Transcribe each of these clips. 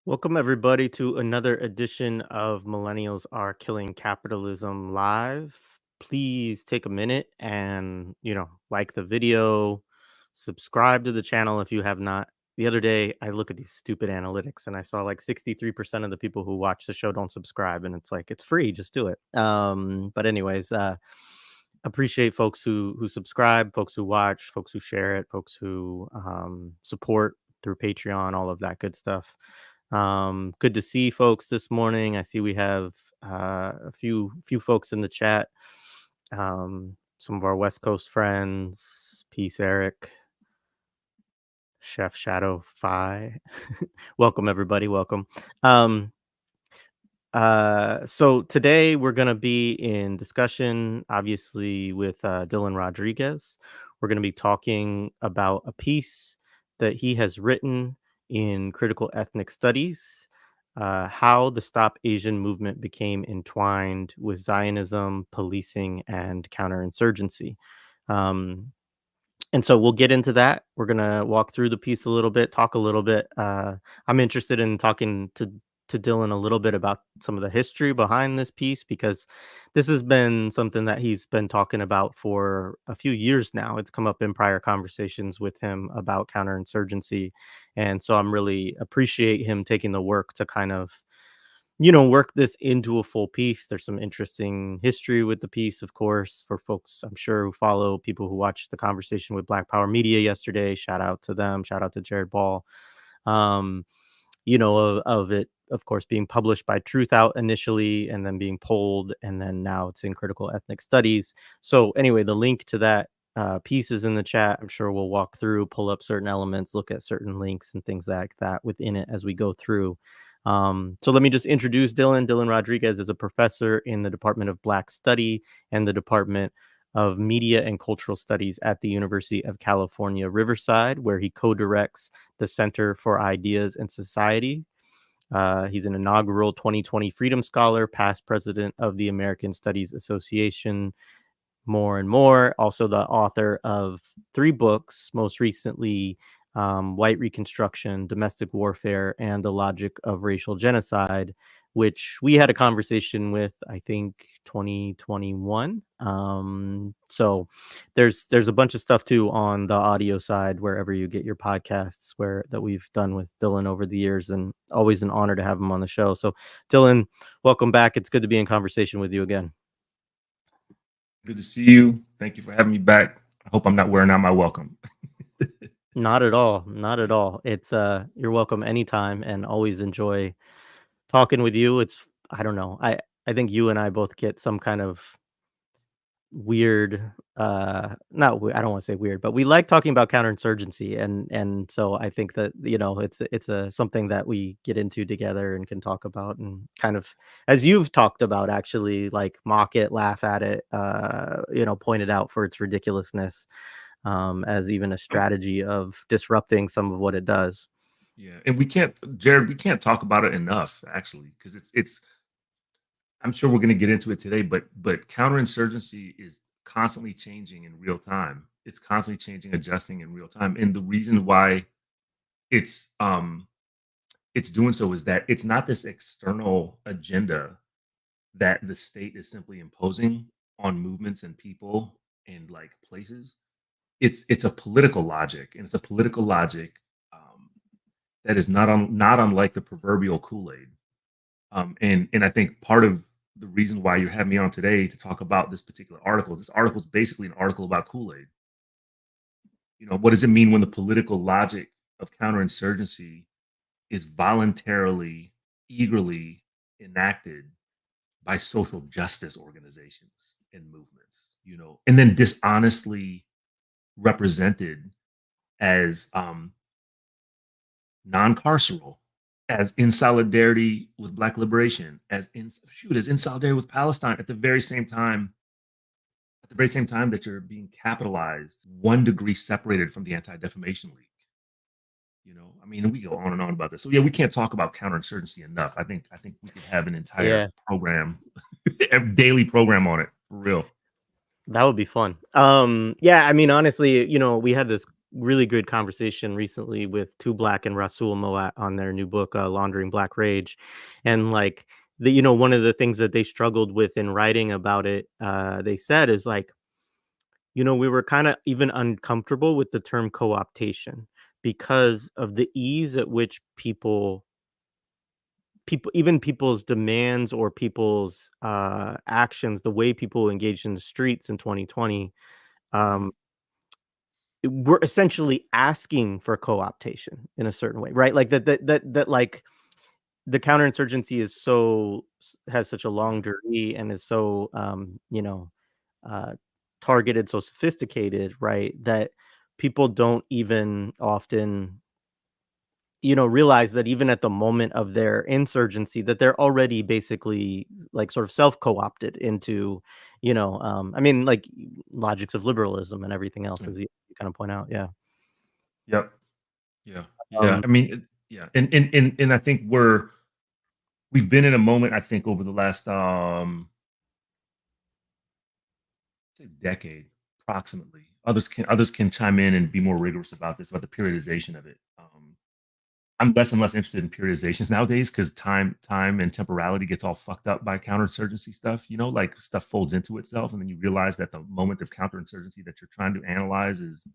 Welcome, everybody, to another edition of Millennials Are Killing Capitalism Live. Please take a minute and, like the video, subscribe to the channel if you have not. The other day, I look at these stupid analytics and I saw like 63% of the people who watch the show don't subscribe. And it's like, it's free, just do it. But, anyways, appreciate folks who subscribe, folks who watch, folks who share it, folks who support through Patreon, all of that good stuff. Good to see folks this morning. I see we have a few folks in the chat. Some of our West Coast friends. Peace, Eric. Chef Shadow Phi. Welcome, everybody. Welcome. So today we're going to be in discussion, obviously, with Dylan Rodríguez. We're going to be talking about a piece that he has written in Critical Ethnic Studies, how the Stop Asian movement became entwined with Zionism, policing, and counterinsurgency. And so we'll get into that. We're going to walk through the piece a little bit, talk a little bit. I'm interested in talking to Dylan a little bit about some of the history behind this piece, because this has been something that he's been talking about for a few years now. It's come up in prior conversations with him about counterinsurgency. And so I'm really appreciate him taking the work to kind of work this into a full piece. There's some interesting history with the piece, of course, for folks I'm sure who follow, people who watched the conversation with Black Power Media yesterday. Shout out to them. Shout out to Jared Ball. Um, of it, of course, being published by Truth Out initially and then being pulled, and then now it's in Critical Ethnic Studies. So anyway, the link to that piece is in the chat. I'm sure we'll walk through, pull up certain elements, look at certain links and things like that within it as we go through. So let me just introduce Dylan. Dylan Rodríguez is a professor in the Department of Black Study and the Department of Media and Cultural Studies at the University of California, Riverside, where he co-directs the Center for Ideas and Society. He's an inaugural 2020 Freedom Scholar, past president of the American Studies Association, more and more. Also the author of 3 books, most recently White Reconstruction, Domestic Warfare, and the Logic of Racial Genocide, which we had a conversation with, I think, 2021. So there's a bunch of stuff too on the audio side, wherever you get your podcasts, where that we've done with Dylan over the years, and always an honor to have him on the show. So Dylan, welcome back. It's good to be in conversation with you again. Good to see you. Thank you for having me back. I hope I'm not wearing out my welcome. Not at all. Not at all. It's you're welcome anytime, and always enjoy talking with you. It's I don't know. I think you and I both get some kind of weird not I don't want to say weird, but we like talking about counterinsurgency, and so I think that it's a something that we get into together and can talk about, and kind of, as you've talked about, actually, like, mock it, laugh at it, point it out for its ridiculousness, as even a strategy of disrupting some of what it does. Yeah, and we can't, Jared, we can't talk about it enough, actually, because it's. I'm sure we're going to get into it today, but counterinsurgency is constantly changing in real time. It's constantly changing, adjusting in real time, and the reason why it's doing so is that it's not this external agenda that the state is simply imposing on movements and people and like places. It's a political logic, and it's a political logic that is not unlike the proverbial Kool-Aid. And I think part of the reason why you're having me on today to talk about this particular article, this article is basically an article about Kool-Aid. What does it mean when the political logic of counterinsurgency is voluntarily, eagerly enacted by social justice organizations and movements, and then dishonestly represented as non-carceral, as in solidarity with Black liberation, as in solidarity with Palestine, at the very same time that you're being capitalized 1 degree separated from the Anti-Defamation League. I mean, we go on and on about this. So yeah, we can't talk about counterinsurgency enough. I think we could have an entire program, a daily program on it, for real. That would be fun. Yeah, I mean, honestly, we had this really good conversation recently with Two Black and Rasul Moat on their new book, Laundering Black Rage. And like one of the things that they struggled with in writing about it, they said is like, we were kind of even uncomfortable with the term co-optation because of the ease at which even people's demands or people's actions, the way people engaged in the streets in 2020, Mhm. um, we're essentially asking for co-optation in a certain way, right? Like that like the counterinsurgency has such a long Yeah. journey and is so uh targeted, so sophisticated, right? That people don't even often realize that even at the moment of their insurgency that they're already basically like sort of self co-opted into, I mean, like logics of liberalism and everything else, Yeah. as you kind of point out. Yeah. Yep. Yeah. Yeah. Um, I mean, yeah. And I think we've been in a moment, I think, over the last say decade, approximately. Others can chime in and be more rigorous about this, about the periodization of it. I'm less and less interested in periodizations nowadays because time and temporality gets all fucked up by counterinsurgency stuff. Like stuff folds into itself, and then you realize that the moment of counterinsurgency that you're trying to analyze is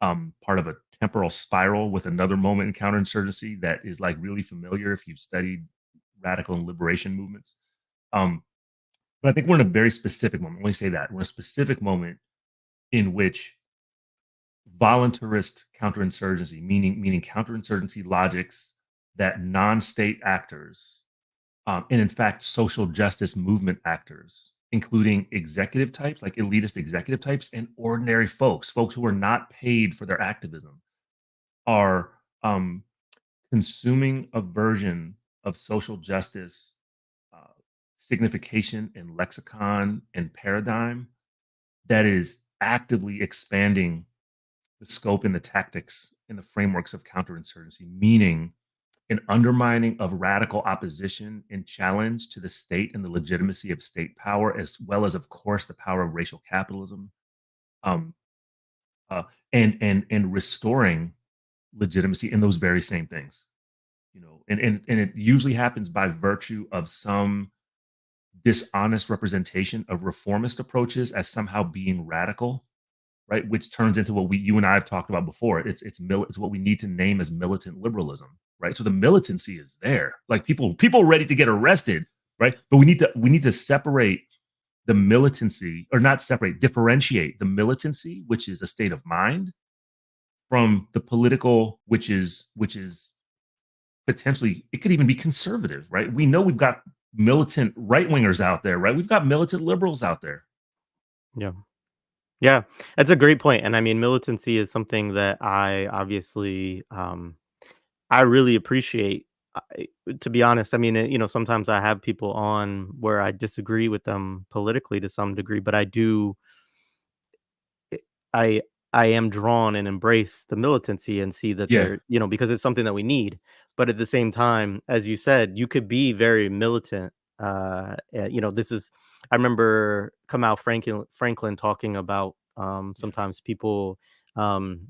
part of a temporal spiral with another moment in counterinsurgency that is like really familiar if you've studied radical and liberation movements. Um, but I think we're in a very specific moment. Let me say that we're in a specific moment in which voluntarist counterinsurgency, meaning counterinsurgency logics that non-state actors, and in fact social justice movement actors, including executive types like elitist executive types and ordinary folks who are not paid for their activism, are um, consuming a version of social justice uh, signification and lexicon and paradigm that is actively expanding the scope and the tactics and the frameworks of counterinsurgency, meaning an undermining of radical opposition and challenge to the state and the legitimacy of state power, as well as, of course, the power of racial capitalism, um, uh, and restoring legitimacy in those very same things. And it usually happens by virtue of some dishonest representation of reformist approaches as somehow being radical, right? Which turns into what you and I have talked about before. It's what we need to name as militant liberalism, right? So the militancy is there, like people ready to get arrested, right? But we need to separate the militancy, or not separate, differentiate the militancy, which is a state of mind, from the political, which is potentially, it could even be conservative, right? We know we've got militant right wingers out there, right? We've got militant liberals out there. yeah. Yeah. That's a great point. And I mean, militancy is something that I obviously I really appreciate. To be honest, I mean, sometimes I have people on where I disagree with them politically to some degree, but eh, I I am drawn and embrace the militancy and see that Yeah. because it's something that we need. But at the same time, as you said, you could be very militant. This is I remember Kamau Franklin talking about Yeah. sometimes um,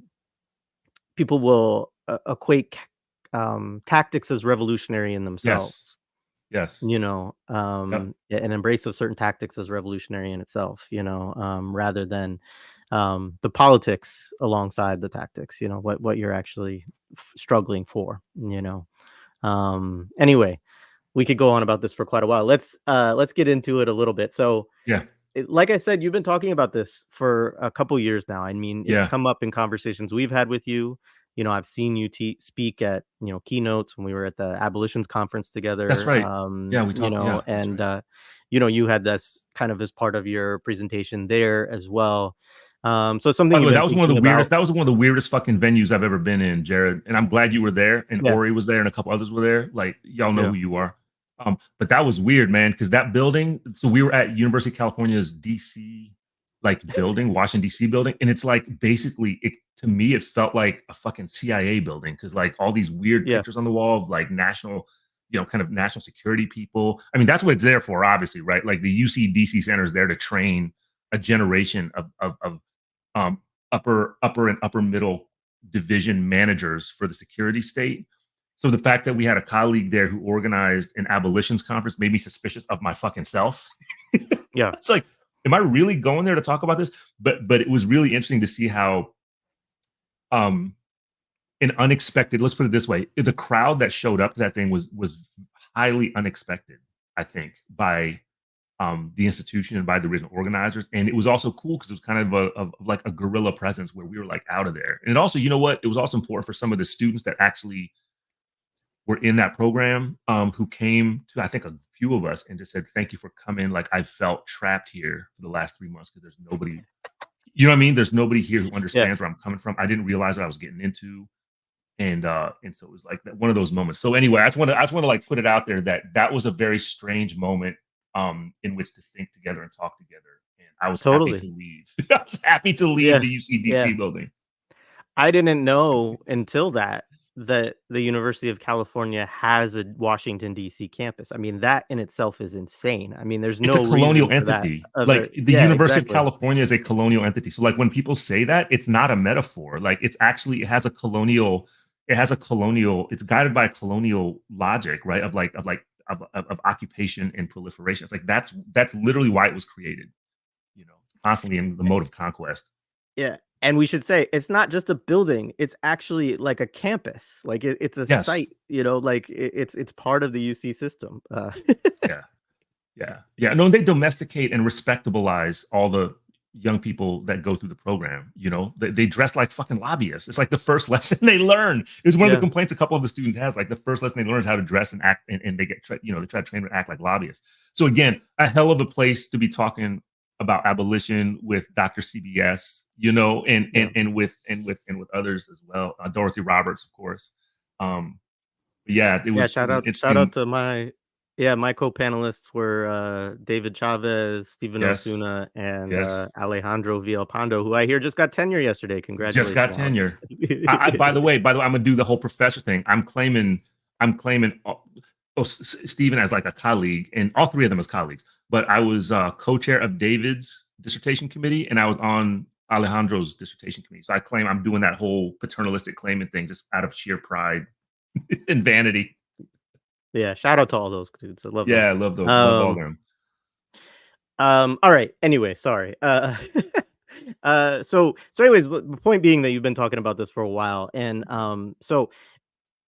people will equate tactics as revolutionary in Yes. themselves, Yes. Yep. an embrace of certain tactics as revolutionary in itself, rather than the politics alongside the tactics, what you're actually struggling for, Anyway, we could go on about this for quite a while. Let's get into it a little bit. So, Yeah. like I said, you've been talking about this for a couple years now. I mean, it's Yeah. come up in conversations we've had with you. I've seen you speak at keynotes when we were at the abolitions conference That's together. right. Yeah, we talked. Yeah, that's And right. you had this kind of as part of your presentation there as well. So it's something By the you've way, been that was one of the thinking weirdest. about. That was one of the weirdest fucking venues I've ever been in, Jared. And I'm glad you were there, and Yeah, Ori was there, and a couple others were there. Like y'all know yeah, who you are. But that was weird, man, because that building. So we were at University of California's DC like building, Washington DC building, and it's like basically it to me it felt like a fucking CIA building because like all these weird yeah, pictures on the wall of like national, kind of national security people. I mean, that's what it's there for, obviously, right? Like the UC DC Center is there to train a generation of um, upper and upper middle division managers for the security state. So the fact that we had a colleague there who organized an abolitions conference made me suspicious of my fucking self. Yeah. It's like, am I really going there to talk about this? But it was really interesting to see how um an unexpected, let's put it this way, the crowd that showed up to that thing was highly unexpected, I think, by the institution and by the original organizers. And it was also cool because it was kind of like a guerrilla presence where we were like out of there. And it also, you know what, it was also important for some of the students that actually were in that program, who came to, I think, a few of us and just said, thank you for coming. Like, I felt trapped here for the last 3 months because there's nobody, you know what I mean? There's nobody here who Yeah. understands where I'm coming from. I didn't realize what I was getting into. And so it was like that, one of those moments. So anyway, I just want to like put it out there that that was a very strange moment in which to think together and talk together. And I was happy Totally. to leave. I was happy to leave Yeah. the UCDC Yeah. building. I didn't know until that the University of California has a Washington, DC campus. I mean, that in itself is insane. I mean, there's It's a no reason colonial for that entity. other. Like the Yeah, University of exactly. California is a colonial entity. So like when people say that, it's not a metaphor. Like it's actually it's guided by colonial logic, right? Of occupation and proliferation. It's like that's literally why it was created. It's constantly in the mode of conquest. Yeah, and we should say it's not just a building, it's actually like a campus. Like it's a Yes. site, like it's part of the UC system. Yeah. Yeah. Yeah. No, they domesticate and respectabilize all the young people that go through the program. They dress like fucking lobbyists. It's like the first lesson they learn. It's one of the Yeah, complaints a couple of the students has. Like the first lesson they learn is how to dress and act, and they they try to train them to act like lobbyists. So again, a hell of a place to be talking about abolition with Dr. CBS, and yeah. with others as well. Dorothy Roberts, of course. But yeah, it Yeah, was it shout was out shout out interesting. to my co-panelists were, David Chavez, Stephen Yes, Osuna, and, yes. Alejandro Villalpando, who I hear just got tenure yesterday. Just got Congratulations, Alex. tenure. By the way, I'm gonna do the whole professor thing. I'm claiming Stephen as like a colleague, and all three of them as colleagues. But I was co-chair of David's dissertation committee, and I was on Alejandro's dissertation committee. So I claim I'm doing that whole paternalistic claiming thing just out of sheer pride and vanity. Yeah, shout out to all those dudes. I love them. Yeah, I love those. Love all Um, them. all right. Anyway, sorry. So anyways, the point being that you've been talking about this for a while, and so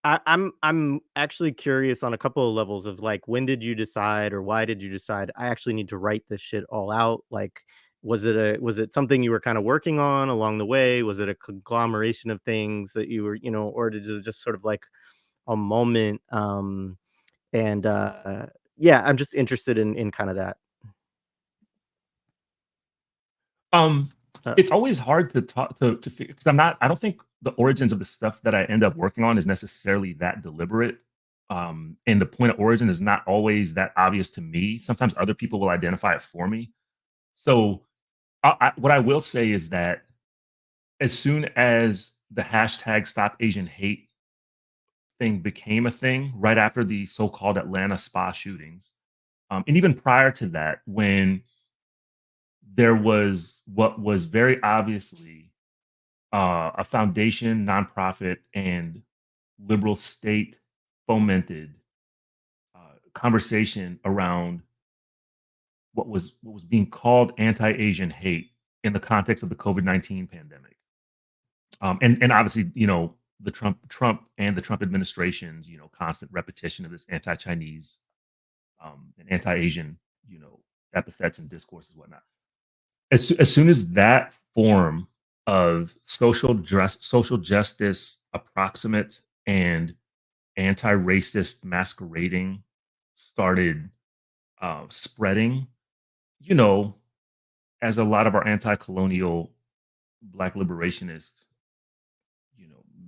I'm actually curious on a couple of levels of like when did you decide or why did you decide I actually need to write this shit all out? Like, was it something you were kind of working on along the way? Was it a conglomeration of things that you were, or did it just sort of like a moment? And Yeah, I'm just interested in kind of that. Um, Uh, it's always hard to talk to figure because I don't think the origins of the stuff that I end up working on is necessarily that deliberate. And the point of origin is not always that obvious to me. Sometimes other people will identify it for me. So, what I will say is that as soon as the hashtag Stop Asian Hate thing became a thing, right after the so-called Atlanta spa shootings, and even prior to that, when there was what was very obviously a foundation, nonprofit, and liberal state fomented conversation around what was being called anti-Asian hate in the context of the COVID-19 pandemic, and obviously, the Trump and the Trump administration's constant repetition of this anti-Chinese and anti-Asian epithets and discourses and whatnot. As soon as that form of social justice approximate and anti-racist masquerading started spreading, you know, as a lot of our anti-colonial Black liberationist,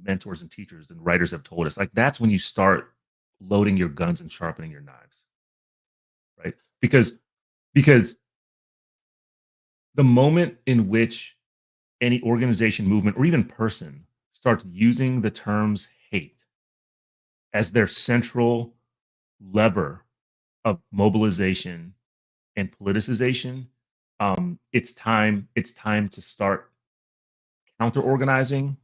mentors and teachers and writers have told us, like that's when you start loading your guns and sharpening your knives, right? Because the moment in which any organization, movement, or even person starts using the terms hate as their central lever of mobilization and politicization, it's time to start counter organizing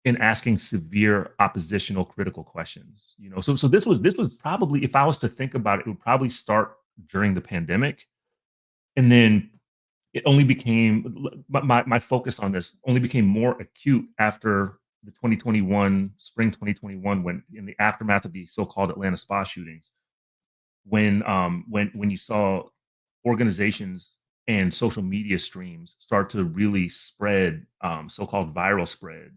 in asking severe oppositional critical questions. So this was probably, if I was to think about it, it would probably start during the pandemic, and then it only became my focus on this only became more acute after the 2021 spring 2021, when in the aftermath of the so-called Atlanta spa shootings, when you saw organizations and social media streams start to really spread, so-called viral spread,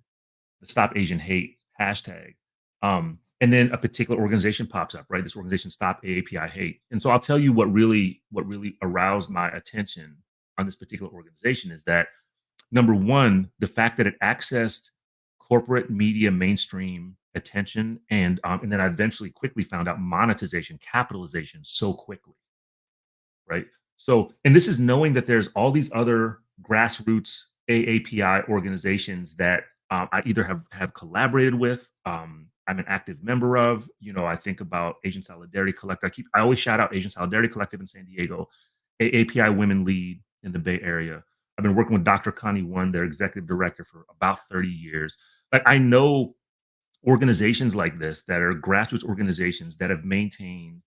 the Stop Asian Hate hashtag. And then a particular organization pops up, right? This organization, Stop AAPI Hate. And so I'll tell you what really aroused my attention on this particular organization is that, number one, the fact that it accessed corporate media mainstream attention, and then I eventually quickly found out monetization, capitalization so quickly, right? So, and this is knowing that there's all these other grassroots AAPI organizations that, I either have collaborated with, I'm an active member of. I think about Asian Solidarity Collective. I always shout out Asian Solidarity Collective in San Diego, AAPI Women Lead in the Bay Area. I've been working with Dr. Connie One, their executive director, for about 30 years. Like, I know organizations like this that are grassroots organizations that have maintained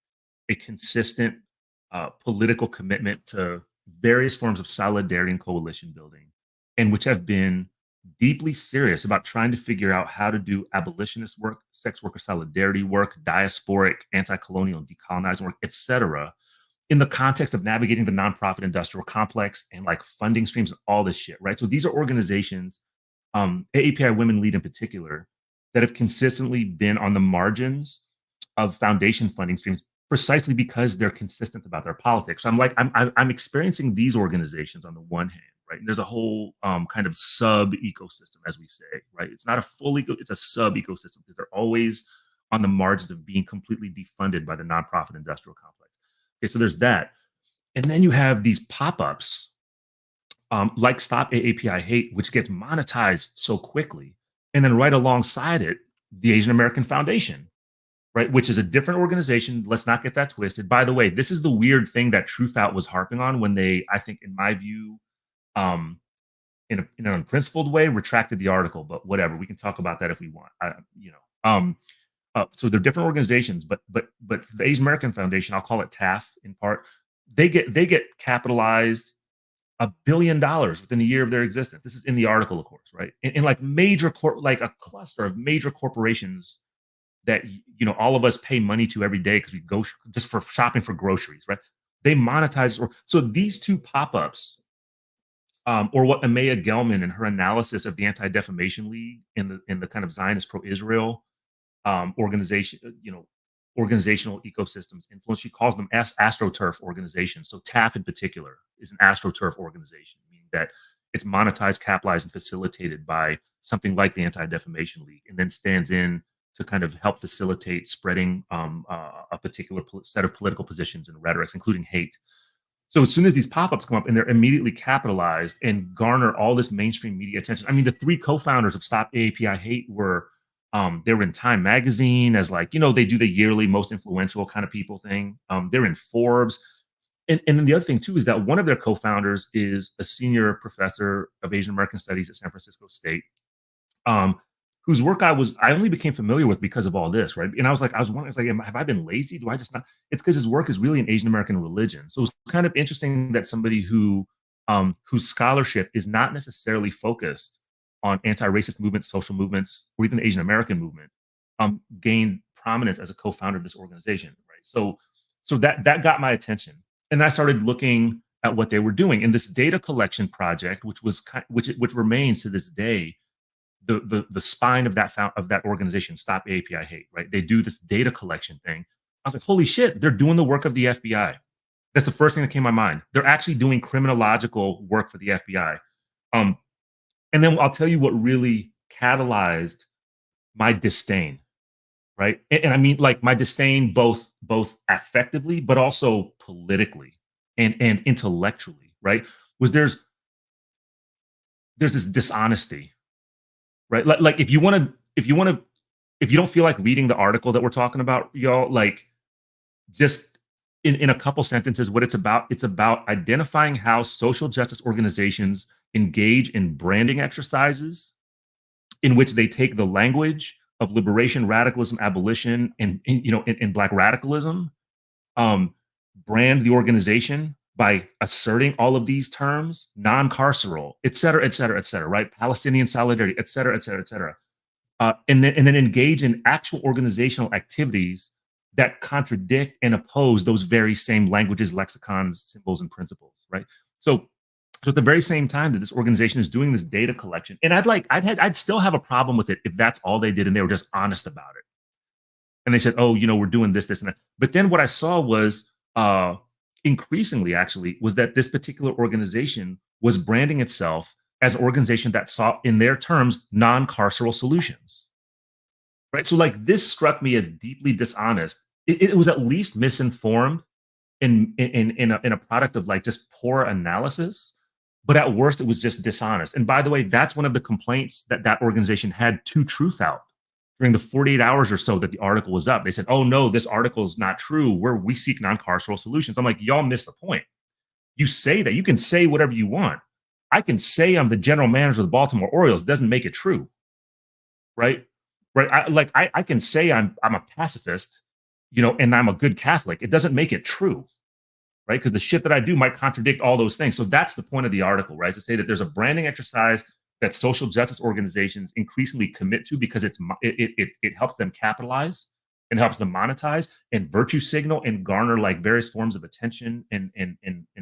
a consistent, political commitment to various forms of solidarity and coalition building, and which have been deeply serious about trying to figure out how to do abolitionist work, sex worker solidarity work, diasporic, anti-colonial, and decolonizing work, etc., in the context of navigating the nonprofit industrial complex and like funding streams and all this shit, right? So these are organizations, AAPI Women Lead in particular, that have consistently been on the margins of foundation funding streams precisely because they're consistent about their politics. So I'm experiencing these organizations on the one hand, right? And there's a whole, kind of sub ecosystem, as we say, right? It's not a full it's a sub ecosystem because they're always on the margins of being completely defunded by the nonprofit industrial complex. Okay, so there's that. And then you have these pop-ups, like Stop AAPI Hate, which gets monetized so quickly. And then right alongside it, the Asian American Foundation, right, which is a different organization. Let's not get that twisted. By the way, this is the weird thing that Truth Out was harping on when they, I think, in my view, um, in an unprincipled way, retracted the article. But whatever, we can talk about that if we want. So they're different organizations, but the Asian American Foundation, I'll call it TAF in part, they get capitalized $1 billion within a year of their existence. This is in the article, of course, right? In like like a cluster of major corporations that all of us pay money to every day because we go just for shopping for groceries, right? They monetize. So these two pop-ups, or what Amaya Gelman in her analysis of the Anti-Defamation League in the kind of Zionist pro-Israel, organization, organizational ecosystems influence. She calls them astroturf organizations. So TAF in particular is an astroturf organization, meaning that it's monetized, capitalized, and facilitated by something like the Anti-Defamation League, and then stands in to kind of help facilitate spreading, a particular set of political positions and rhetorics, including hate. So as soon as these pop-ups come up and they're immediately capitalized and garner all this mainstream media attention. I mean, the three co-founders of Stop AAPI Hate were, they were in Time Magazine as like, they do the yearly most influential kind of people thing. They're in Forbes. And then the other thing too is that one of their co-founders is a senior professor of Asian American Studies at San Francisco State, whose work I only became familiar with because of all this, right? And I was wondering, have I been lazy? Do I just not? It's because his work is really an Asian American religion. So it's kind of interesting that somebody whose scholarship is not necessarily focused on anti-racist movements, social movements, or even the Asian American movement, gained prominence as a co-founder of this organization, right? So that got my attention, and I started looking at what they were doing in this data collection project, which remains to this day the spine of that organization, Stop API Hate, right? They do this data collection thing. I was like, holy shit, they're doing the work of the FBI. That's the first thing that came to my mind. They're actually doing criminological work for the FBI. And then I'll tell you what really catalyzed my disdain, right? And I mean, like, my disdain both affectively, but also politically and intellectually, right? Was there's this dishonesty, right? Like if you don't feel like reading the article that we're talking about, y'all, like, just in a couple sentences, what it's about identifying how social justice organizations engage in branding exercises in which they take the language of liberation, radicalism, abolition, and Black radicalism, brand the organization by asserting all of these terms, non-carceral, et cetera, et cetera, et cetera, right? Palestinian solidarity, et cetera, et cetera, et cetera. And then engage in actual organizational activities that contradict and oppose those very same languages, lexicons, symbols, and principles, right? So at the very same time that this organization is doing this data collection, and I'd still have a problem with it if that's all they did and they were just honest about it. And they said, oh, we're doing this, this, and that. But then what I saw was increasingly actually was that this particular organization was branding itself as an organization that sought, in their terms, non-carceral solutions. Right. So like this struck me as deeply dishonest. It was at least misinformed in a product of like just poor analysis. But at worst, it was just dishonest. And by the way, that's one of the complaints that organization had to Truth Out during the 48 hours or so that the article was up. They said, oh, no, this article is not true. We seek non-carceral solutions. I'm like, y'all missed the point. You say that. You can say whatever you want. I can say I'm the general manager of the Baltimore Orioles. It doesn't make it true. Right? Right? I can say I'm a pacifist, and I'm a good Catholic. It doesn't make it true. Right? Because the shit that I do might contradict all those things. So that's the point of the article, right? To say that there's a branding exercise that social justice organizations increasingly commit to because it helps them capitalize and helps them monetize and virtue signal and garner like various forms of attention and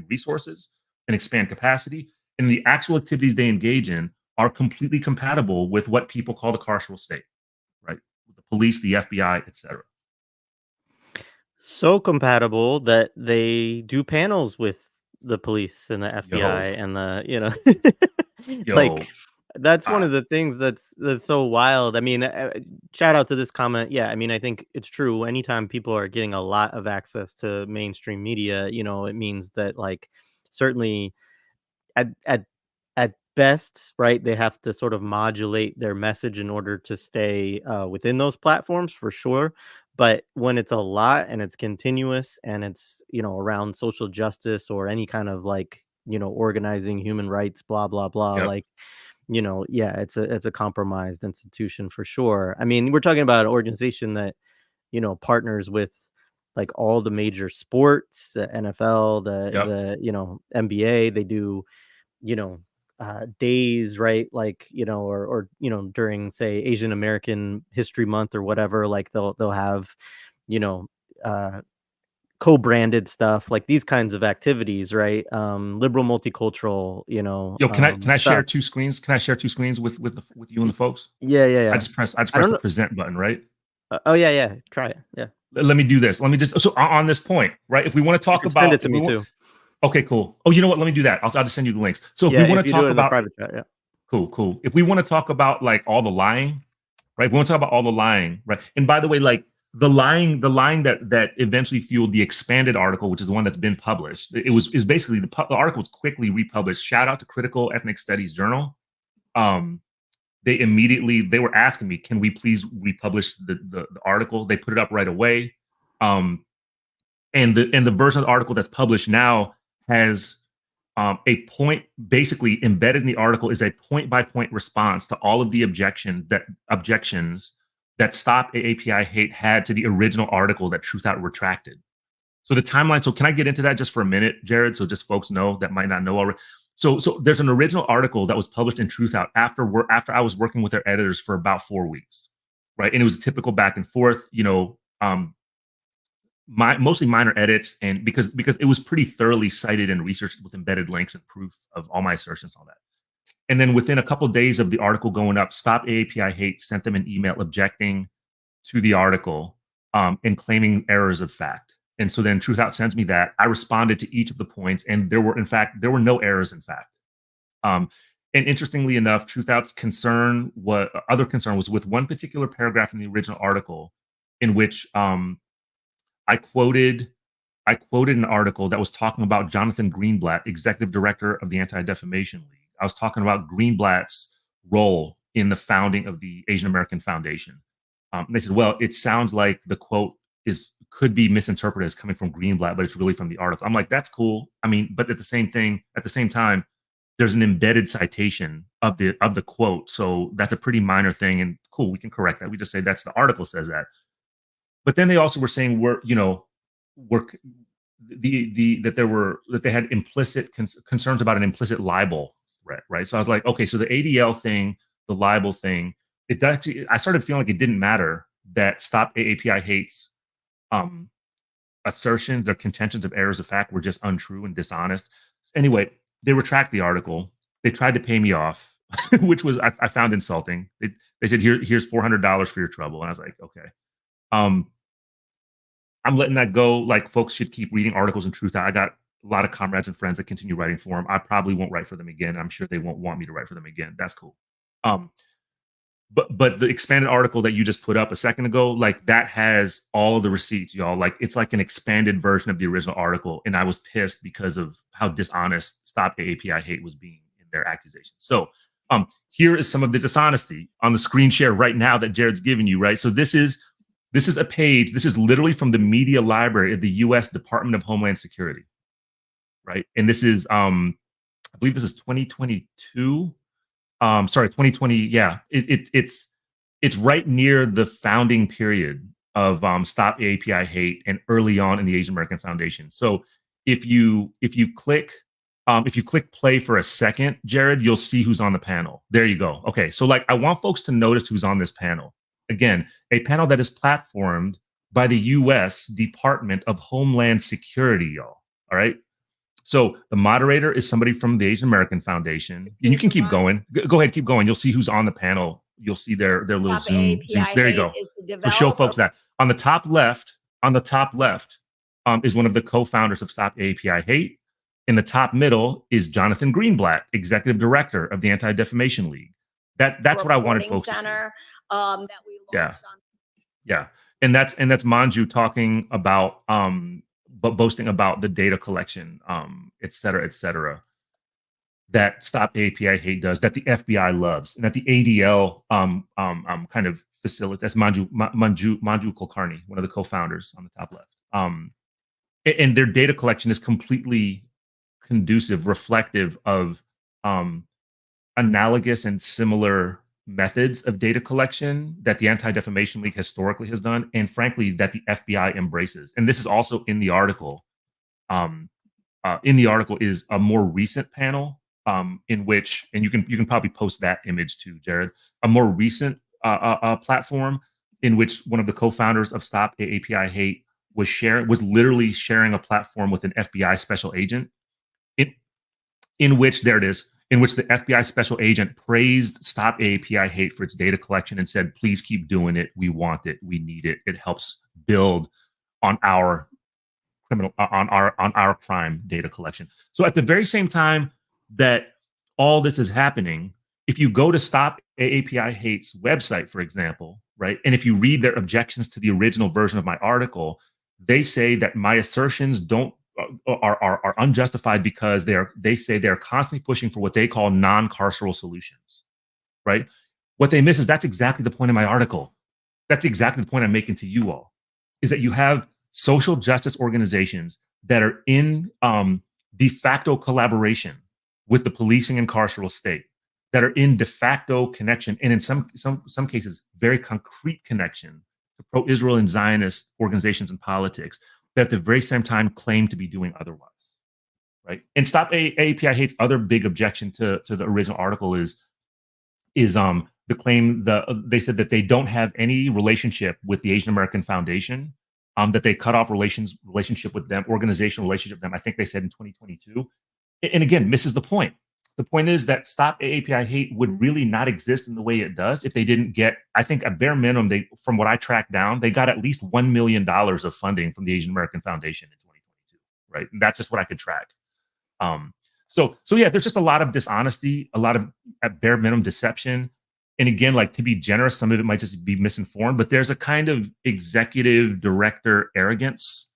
resources and expand capacity. And the actual activities they engage in are completely compatible with what people call the carceral state, right? The police, the FBI, et cetera. So compatible that they do panels with the police and the Yo, FBI and like yo, that's one uh, of the things that's so wild. I mean, shout out to this comment. Yeah, I mean, I think it's true. Anytime people are getting a lot of access to mainstream media, it means that like certainly at at at best, right, they have to sort of modulate their message in order to stay within those platforms for sure. But when it's a lot and it's continuous and it's around social justice or any kind of like organizing human rights, blah blah blah, yep, like yeah, it's a compromised institution for sure. I mean, we're talking about an organization that partners with like all the major sports, the NFL, yep, the NBA. They do you know, days, right? Like, or during say Asian American History Month or whatever, like they'll have, you know, uh co-branded stuff, like these kinds of activities, right? Liberal multicultural, yo. Can I share stuff. two screens? Can I share two screens with you and the Y- folks? Yeah, yeah, I yeah. just press I just I press don't the know. present button, right? Oh yeah, yeah. Try it. Yeah. Let me do this. Let me just so on this point, right? If we want to You talk can send it about to if we me want, too. okay, cool. Oh, you know what? Let me do that. I'll just send you the links. So if we Yeah, want if to you do talk it in the about private chat, yeah. cool, cool. If we want to talk about like all the lying, right? We want to talk about all the lying, right? And by the way, like the lying that eventually fueled the expanded article, which is the one that's been published. It was is basically the article was quickly republished. Shout out to Critical Ethnic Studies Journal. Um, they were asking me, can we please republish the article? They put it up right away. Um, and the version of the article that's published now has a point basically embedded in the article is a point by point response to all of the objections that Stop API Hate had to the original article that Truth Out retracted. So the timeline. So can I get into that just for a minute, Jared? So just folks know that might not know already. So there's an original article that was published in Truth Out after I was working with their editors for about 4 weeks, right? And it was a typical back and forth, mostly minor edits, and because it was pretty thoroughly cited and researched with embedded links and proof of all my assertions on that. And then within a couple of days of the article going up, Stop AAPI Hate sent them an email objecting to the article and claiming errors of fact. And so then Truth Out sends me that. I responded to each of the points, and there were no errors in fact. Um, and interestingly enough, Truth Out's other concern was with one particular paragraph in the original article in which I quoted an article that was talking about Jonathan Greenblatt, executive director of the Anti-Defamation League. I was talking about Greenblatt's role in the founding of the Asian American Foundation. They said, well, it sounds like the quote could be misinterpreted as coming from Greenblatt, but it's really from the article. I'm like, that's cool. I mean, but at the same time, there's an embedded citation of the quote. So that's a pretty minor thing, and cool, we can correct that. We just say that's the article says that. But then they also were saying we're that they had implicit concerns about an implicit libel threat, right? So I was like, okay, so the ADL thing, the libel thing, it actually, I started feeling like it didn't matter that Stop AAPI Hate's um, assertions, their contentions of errors of fact were just untrue and dishonest. Anyway, they retract the article. They tried to pay me off, which was I found insulting. They said here's $400 for your trouble, and I was like, okay. Um, I'm letting that go. Like, folks should keep reading articles in Truth. I got a lot of comrades and friends that continue writing for them. I probably won't write for them again. I'm sure they won't want me to write for them again. That's cool. Um, but the expanded article that you just put up a second ago, like that has all of the receipts, y'all. Like it's like an expanded version of the original article, and I was pissed because of how dishonest Stop AAPI Hate was being in their accusations. So here is some of the dishonesty on the screen share right now that Jared's giving you, right? So this is a page. This is literally from the media library of the U.S. Department of Homeland Security, right? And this is I believe this is 2022. Sorry, 2020. Yeah, it's right near the founding period of Stop AAPI Hate and early on in the Asian American Foundation. So if you click play for a second, Jared, you'll see who's on the panel. There you go. Okay, so like I want folks to notice who's on this panel. Again, a panel that is platformed by the U.S. Department of Homeland Security, y'all. All right. So the moderator is somebody from the Asian American Foundation. And you can keep going. Go ahead, keep going. You'll see who's on the panel. You'll see their little zoom. There you go. So show folks that on the top left, is one of the co-founders of Stop AAPI Hate. In the top middle is Jonathan Greenblatt, executive director of the Anti-Defamation League. That's what I wanted folks to see. That we launched on. Yeah. And that's Manju talking about but boasting about the data collection, et cetera, that Stop AAPI Hate does, that the FBI loves, and that the ADL kind of facilitates. That's Manju Kulkarni, one of the co-founders on the top left. And their data collection is completely conducive, reflective of analogous and similar methods of data collection that the Anti-Defamation League historically has done, and frankly, that the FBI embraces. And this is also in the article. In the article is a more recent panel in which, and you can probably post that image too, Jared, a more recent platform in which one of the co-founders of Stop AAPI Hate was literally sharing a platform with an FBI special agent in which, there it is, in which the FBI special agent praised Stop AAPI Hate for its data collection and said, please keep doing it. We want it. We need it. It helps build on our crime data collection. So at the very same time that all this is happening, if you go to Stop AAPI Hate's website, for example, right, and if you read their objections to the original version of my article, they say that my assertions are unjustified because they say they're constantly pushing for what they call non-carceral solutions, right? What they miss is that's exactly the point of my article. That's exactly the point I'm making to you all, is that you have social justice organizations that are in de facto collaboration with the policing and carceral state, that are in de facto connection, and in some cases, very concrete connection to pro-Israel and Zionist organizations and politics, that at the very same time claim to be doing otherwise, right? And Stop AAPI Hate's other big objection to the original article is the claim that they said that they don't have any relationship with the Asian American Foundation, that they cut off relationship with them, organizational relationship with them. I think they said in 2022, and again, misses the point. The point is that Stop AAPI Hate would really not exist in the way it does if they didn't get, I think at bare minimum, from what I tracked down, they got at least $1 million of funding from the Asian American Foundation in 2022, right? And that's just what I could track. So yeah, there's just a lot of dishonesty, a lot of at bare minimum deception. And again, like, to be generous, some of it might just be misinformed, but there's a kind of executive director arrogance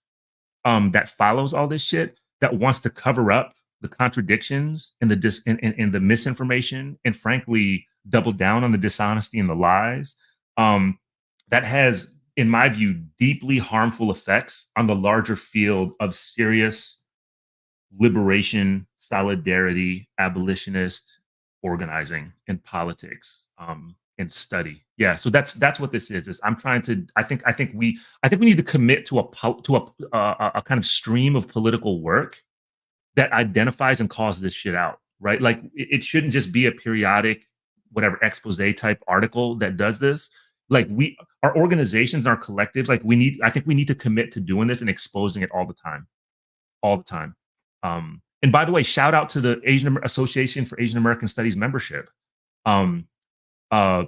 that follows all this shit, that wants to cover up the contradictions and the misinformation, and frankly, double down on the dishonesty and the lies. That has, in my view, deeply harmful effects on the larger field of serious liberation, solidarity, abolitionist organizing and politics, and study. Yeah, so that's what this is. Is I'm trying to. I think we need to commit to a kind of stream of political work that identifies and calls this shit out. Right, like it shouldn't just be a periodic, whatever expose type article that does this. Like our organizations, our collectives, like we need. I think we need to commit to doing this and exposing it all the time, all the time. And by the way, shout out to the Asian Association for Asian American Studies membership. Um, uh,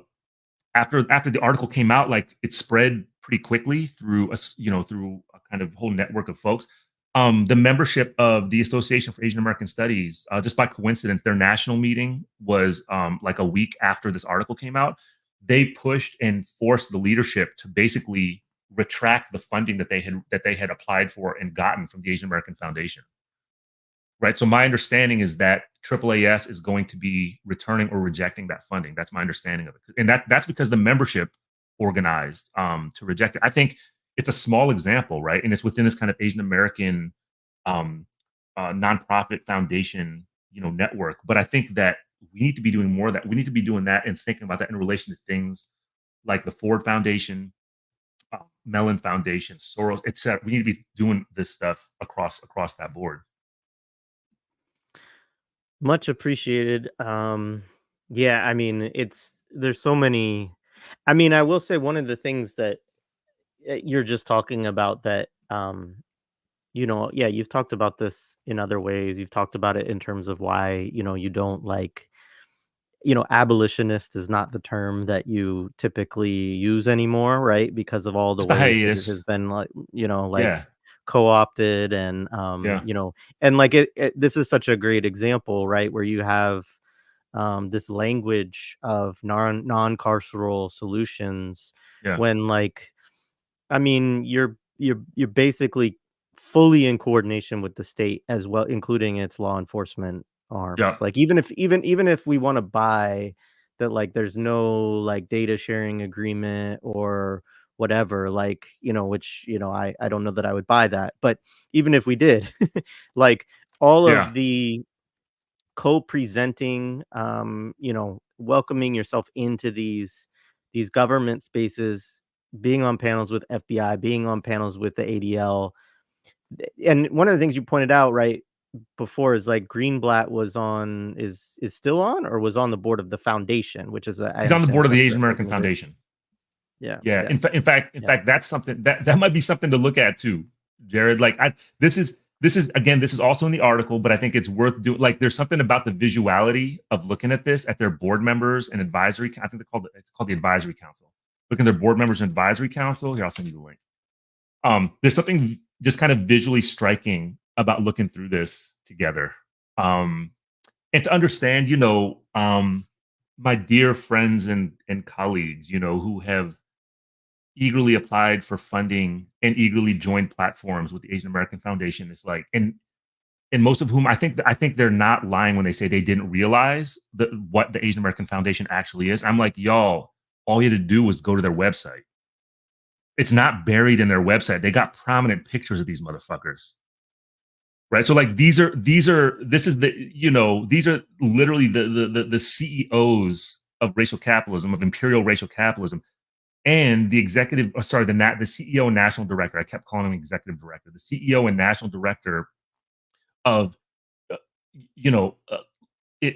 after the article came out, like it spread pretty quickly through through a kind of whole network of folks. The membership of the Association for Asian American Studies, just by coincidence, their national meeting was like a week after this article came out. They pushed and forced the leadership to basically retract the funding that they had applied for and gotten from the Asian American Foundation. Right. So my understanding is that AAAS is going to be returning or rejecting that funding. That's my understanding of it. And that's because the membership organized to reject it. I think it's a small example, right? And it's within this kind of Asian American nonprofit foundation, network. But I think that we need to be doing more of that. We need to be doing that and thinking about that in relation to things like the Ford Foundation, Mellon Foundation, Soros, etc. We need to be doing this stuff across that board. Much appreciated. Yeah, I mean, there's so many. I mean, I will say one of the things that you're just talking about that, yeah, you've talked about this in other ways. You've talked about it in terms of why, you don't like, abolitionist is not the term that you typically use anymore, right? Because of all the Just a ways that it has hiatus. been like, Yeah. co-opted and, Yeah. and like this is such a great example, right? Where you have this language of non-carceral solutions Yeah. when like, I mean, you're basically fully in coordination with the state as well, including its law enforcement arms. Yeah. Like even if we want to buy that, like there's no like data sharing agreement or whatever, like which I don't know that I would buy that, but even if we did, like all Yeah. of the co-presenting, welcoming yourself into these government spaces, being on panels with FBI, being on panels with the ADL. And one of the things you pointed out right before is like Greenblatt is still on or was on the board of the foundation, which is I He's on the understand a board of the separate Asian American organization. Foundation. Yeah, Yeah. yeah, In fact, that's something that might be something to look at too, Jared. Like this is also in the article, but I think it's worth doing. Like there's something about the visuality of looking at this at their board members and advisory. I think it's called the advisory council. Looking at their board members and advisory council. Here, I'll send you the link. There's something just kind of visually striking about looking through this together. And to understand, my dear friends and colleagues, who have eagerly applied for funding and eagerly joined platforms with the Asian American Foundation. It's like, and most of whom I think they're not lying when they say they didn't realize what the Asian American Foundation actually is. I'm like, y'all, all you had to do was go to their website. It's not buried in their website. They got prominent pictures of these motherfuckers. Right. So like these are these are literally the CEOs of racial capitalism, of imperial racial capitalism, and the the CEO and national director. I kept calling him executive director. The CEO and national director of uh,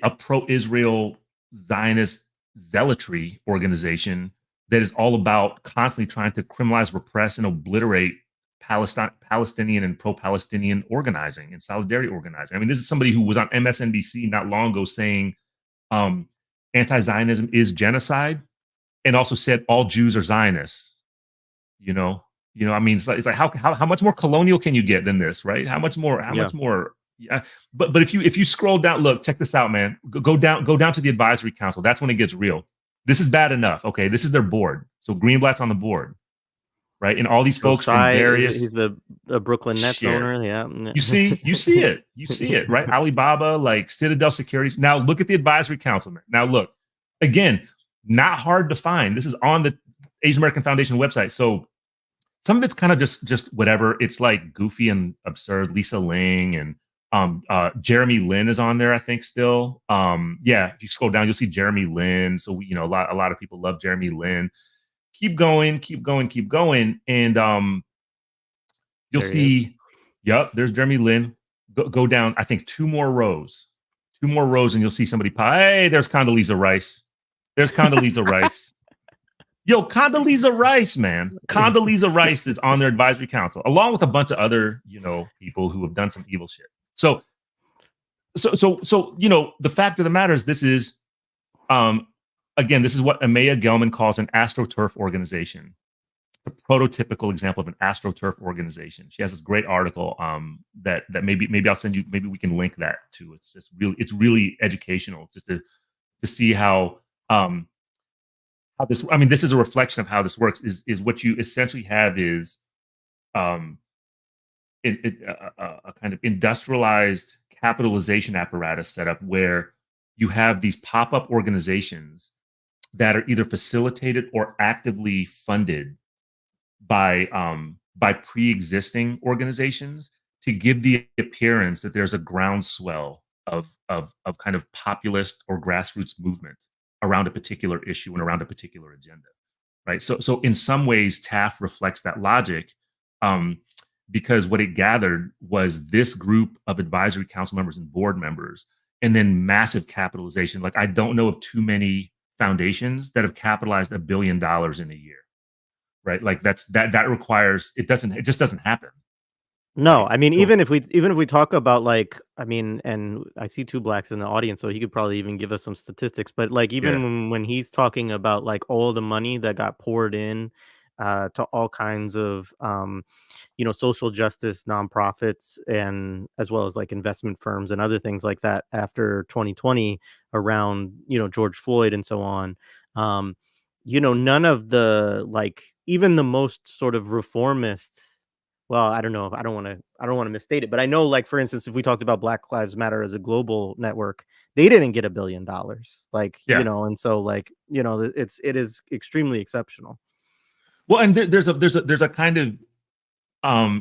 a pro-Israel Zionist zealotry organization that is all about constantly trying to criminalize, repress, and obliterate Palestinian and pro-Palestinian organizing and solidarity organizing. I mean, this is somebody who was on MSNBC not long ago saying anti-Zionism is genocide, and also said all Jews are Zionists. I mean, it's like how much more colonial can you get than this, right? How much more? How yeah. much more? Yeah, but if you scroll down, look, check this out, man. Go down to the advisory council. That's when it gets real. This is bad enough. Okay, this is their board. So Greenblatt's on the board, right? And all these folks from various He's the Brooklyn Nets shit. owner. Yeah, You see it, right? Alibaba, like Citadel Securities. Now look at the advisory council. Now look, again, not hard to find. This is on the Asian American Foundation website. So some of it's kind of just whatever. It's like goofy and absurd. Lisa Ling and Jeremy Lin is on there, I think, still. Yeah, if you scroll down, you'll see Jeremy Lin. So a lot of people love Jeremy Lin. Keep going, keep going, keep going, and you'll There he is. see. Yep, there's Jeremy Lin. Go down, I think, two more rows, and you'll see somebody pop. Hey, there's Condoleezza Rice. There's Condoleezza Rice. Yo, Condoleezza Rice, man. Condoleezza Rice is on their advisory council, along with a bunch of other, people who have done some evil shit. So, the fact of the matter is, this is, again, this is what Amaya Gelman calls an astroturf organization, a prototypical example of an astroturf organization. She has this great article that maybe I'll send you. Maybe we can link that too. It's really educational, just to see how this. I mean, this is a reflection of how this works. Is what you essentially have is a kind of industrialized capitalization apparatus set up where you have these pop-up organizations that are either facilitated or actively funded by pre-existing organizations to give the appearance that there's a groundswell of kind of populist or grassroots movement around a particular issue and around a particular agenda, right? So in some ways, TAF reflects that logic, because what it gathered was this group of advisory council members and board members, and then massive capitalization. Like, I don't know of too many foundations that have capitalized $1 billion in a year, right? Like, that requires, it just doesn't happen. No, Right? I mean, So, even if we talk about, like, I mean, and I see two blacks in the audience, so he could probably even give us some statistics. But like, even yeah, when he's talking about like all the money that got poured in to all kinds of social justice nonprofits, and as well as like investment firms and other things like that after 2020 around George Floyd and so on. None of the, like, even the most sort of reformists, well, I don't know if I don't want to misstate it, but I know, like, for instance, if we talked about Black Lives Matter as a global network, they didn't get $1 billion. Like, yeah. and so, like, it is extremely exceptional. Well, and there's a kind of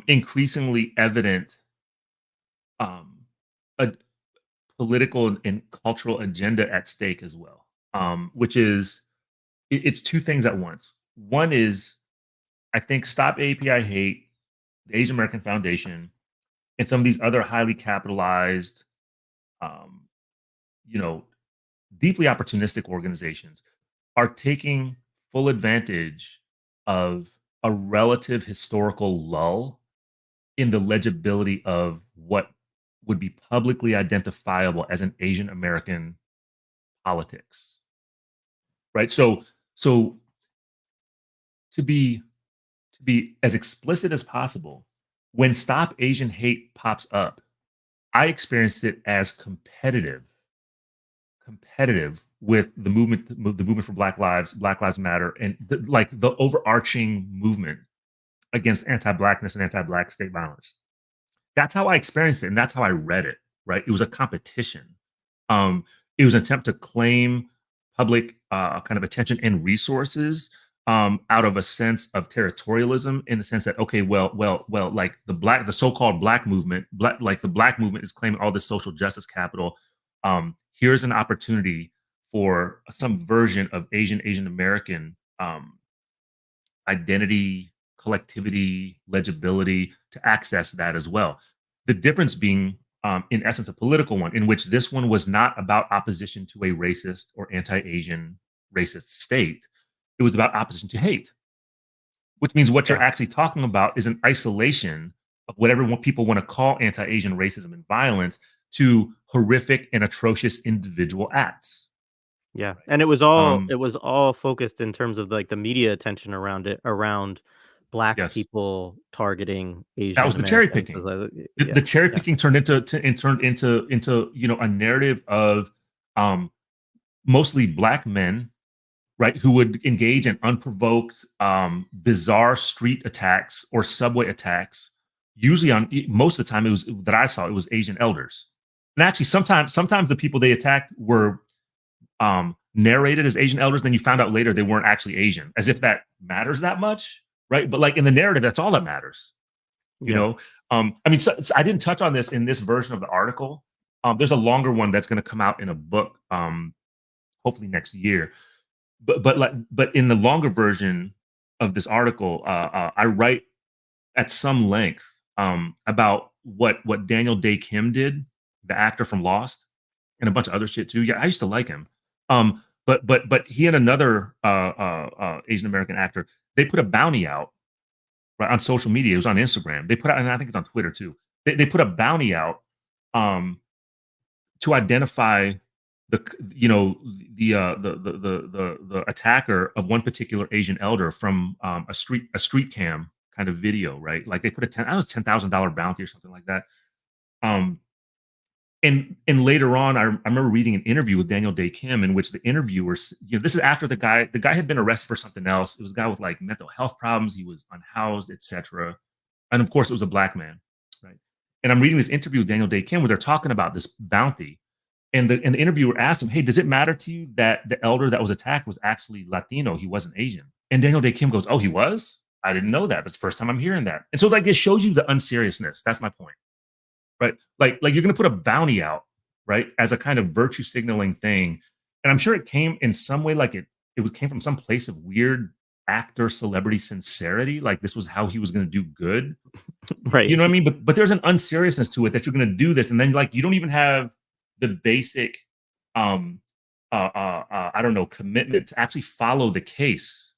increasingly evident um, a political and cultural agenda at stake as well, which is, it's two things at once. One is, I think, Stop API Hate, the Asian American Foundation, and some of these other highly capitalized, um, you know, deeply opportunistic organizations are taking full advantage of a relative historical lull in the legibility of what would be publicly identifiable as an Asian American politics, right? So to be as explicit as possible, when Stop Asian Hate pops up, I experienced it as competitive with the movement for Black Lives Matter, and the overarching movement against anti-blackness and anti-black state violence. That's how I experienced it, and that's how I read it. Right? It was a competition. Um, it was an attempt to claim public kind of attention and resources, out of a sense of territorialism, in the sense that, okay, well, like the so-called like the black movement is claiming all this social justice capital. Here's an opportunity for some version of Asian American identity, collectivity, legibility, to access that as well. The difference being, in essence, a political one, in which this one was not about opposition to a racist or anti-Asian racist state. It was about opposition to hate, which means what you're Yeah. actually talking about is an isolation of whatever people want to call anti-Asian racism and violence to horrific and atrocious individual acts. Yeah, Right. and it Um, was all focused in terms of, like, the media attention around it, around black yes. people targeting That was Asian the cherry Americans as picking. a The yeah, cherry yeah, picking turned into a narrative of, um, mostly black men, right, who would engage in unprovoked, bizarre street attacks or subway attacks. Usually, most of the time, it was Asian elders, and actually, sometimes the people they attacked were narrated as Asian elders. Then you found out later they weren't actually Asian, as if that matters that much, right? But like in the narrative, that's all that matters. You Yeah. know, I mean, I didn't touch on this in this version of the article. There's a longer one that's going to come out in a book, hopefully next year. But in the longer version of this article, I write at some length about what Daniel Day Kim did, the actor from Lost, and a bunch of other shit too. Yeah, I used to like him. But he and another Asian American actor, they put a bounty out right on social media. It was on Instagram. They put out, and I think it's on Twitter too. They put a bounty out um, to identify the the attacker of one particular Asian elder from a street cam kind of video, right? Like they put that was $10,000 bounty or something like that. Um, and later on, I remember reading an interview with Daniel Day Kim in which the interviewer, this is after the guy had been arrested for something else. It was a guy with like mental health problems. He was unhoused, etc. And of course, it was a black man, right? And I'm reading this interview with Daniel Day Kim where they're talking about this bounty, and the interviewer asked him, "Hey, does it matter to you that the elder that was attacked was actually Latino? He wasn't Asian." And Daniel Day Kim goes, "Oh, he was? I didn't know that. That's the first time I'm hearing that." And so, like, it shows you the unseriousness. That's my point, right? Like you're going to put a bounty out, right, as a kind of virtue signaling thing, and I'm sure it came in some way, like it came from some place of weird actor celebrity sincerity, like this was how he was going to do good. You Right. know what I mean? But there's an unseriousness to it that you're going to do this, and then like you don't even have the basic, um, I don't know, commitment to actually follow the case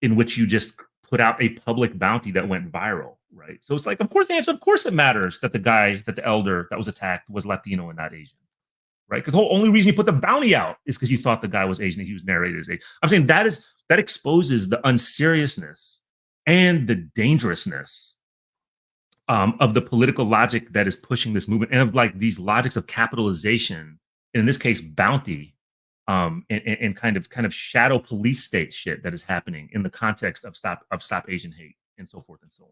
in which you just put out a public bounty that went viral, right? So it's like, of course, the answer, of course, it matters that the elder that was attacked was Latino and not Asian, right? Because the whole only reason you put the bounty out is because you thought the guy was Asian and he was narrated as Asian. I'm saying that exposes the unseriousness and the dangerousness of the political logic that is pushing this movement, and of like these logics of capitalization, and in this case, bounty, and kind of shadow police state shit that is happening in the context of stop Asian hate and so forth and so on.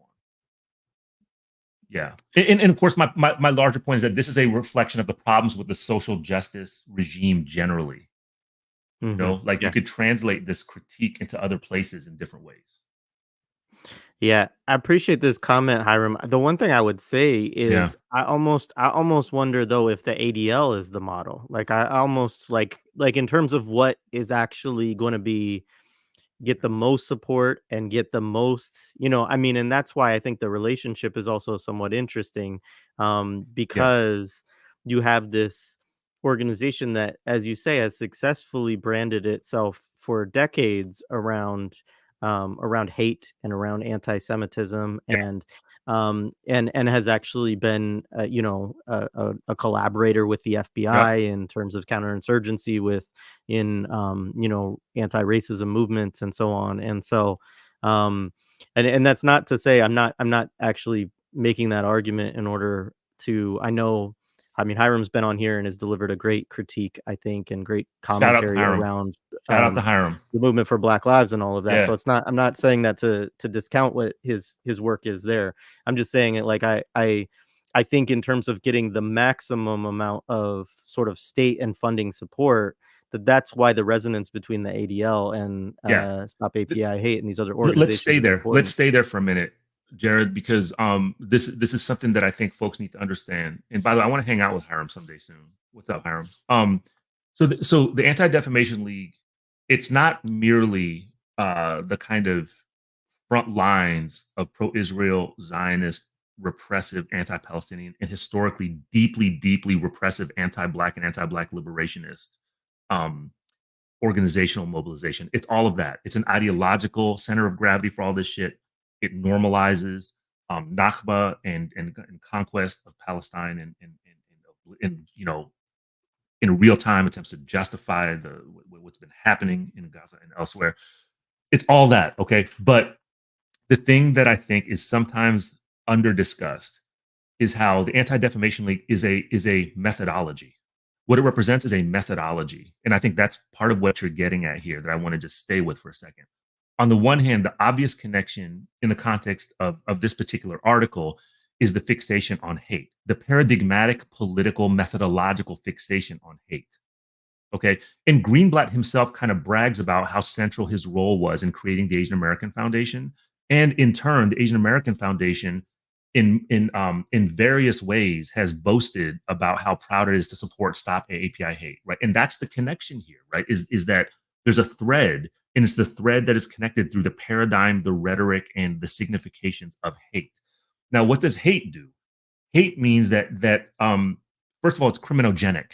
Yeah, and of course, my larger point is that this is a reflection of the problems with the social justice regime generally. Like you Yeah. could translate this critique into other places in different ways. Yeah, I appreciate this comment, Hiram. The one thing I would say Yeah, is I almost wonder though if the ADL is the model. Like I almost like in terms of what is actually going to be get the most support and get the most, I mean, and that's why I think the relationship is also somewhat interesting, yeah, because you have this organization that, as you say, has successfully branded itself for decades around hate and around anti-Semitism, yeah, and has actually been a collaborator with the yep, FBI in terms of counterinsurgency with in anti-racism movements and so on. And so and that's not to say I'm not actually making that argument in order to I mean, Hiram's been on here and has delivered a great critique, I think, and great shout out to commentary Hiram. around Shout out to um, Hiram. the movement for Black Lives and all of that. Yeah, So I'm not saying that to discount what his work is there. I'm just saying it like I think in terms of getting the maximum amount of sort of state and funding support, that's why the resonance between the ADL and yeah. Stop API Hate and these other Let's stay organizations is there. Let's important. stay there for a minute, Jared, because this is something that I think folks need to understand. And by the way, I want to hang out with Hiram someday soon. What's up, Hiram? So the Anti Defamation League, it's not merely the kind of front lines of pro-Israel, Zionist, repressive, anti-Palestinian, and historically deeply, deeply repressive anti-black and anti-black liberationist um, organizational mobilization. It's all of that. It's an ideological center of gravity for all this shit. It normalizes Nakba and conquest of Palestine and in real time attempts to justify what's been happening in Gaza and elsewhere. It's all that, okay? But the thing that I think is sometimes under discussed is how the Anti Defamation League is a methodology. What it represents is a methodology. And I think that's part of what you're getting at here that I want to just stay with for a second. On the one hand, the obvious connection in the context of this particular article is the fixation on hate, the paradigmatic political methodological fixation on hate. Okay. And Greenblatt himself kind of brags about how central his role was in creating the Asian American Foundation. And in turn, the Asian American Foundation in various ways has boasted about how proud it is to support Stop API Hate, right? And that's the connection here, right? Is that there's a thread, and it's the thread that is connected through the paradigm, the rhetoric, and the significations of hate. Now, what does hate do? Hate means that first of all, it's criminogenic,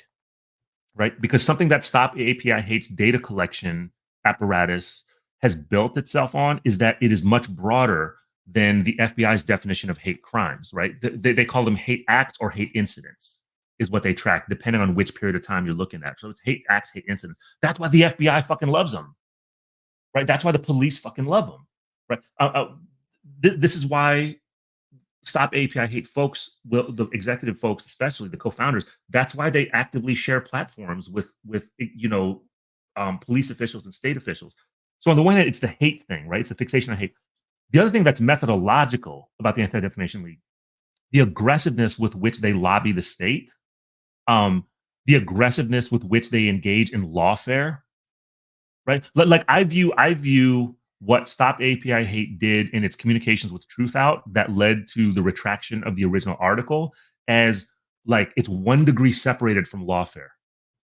right? Because something that Stop API Hate's data collection apparatus has built itself on is that it is much broader than the FBI's definition of hate crimes, right? They call them hate acts or hate incidents, is what they track, depending on which period of time you're looking at. So it's hate acts, hate incidents. That's why the FBI fucking loves them, right? That's why the police fucking love them, right? This is why Stop API Hate folks, will the executive folks, especially the co-founders, that's why they actively share platforms with police officials and state officials. So on the one hand, it's the hate thing, right? It's the fixation on hate. The other thing that's methodological about the Anti-Defamation League, the aggressiveness with which they lobby the state, the aggressiveness with which they engage in lawfare, right? Like I view what Stop API Hate did in its communications with Truth Out that led to the retraction of the original article as like it's 1 degree separated from lawfare,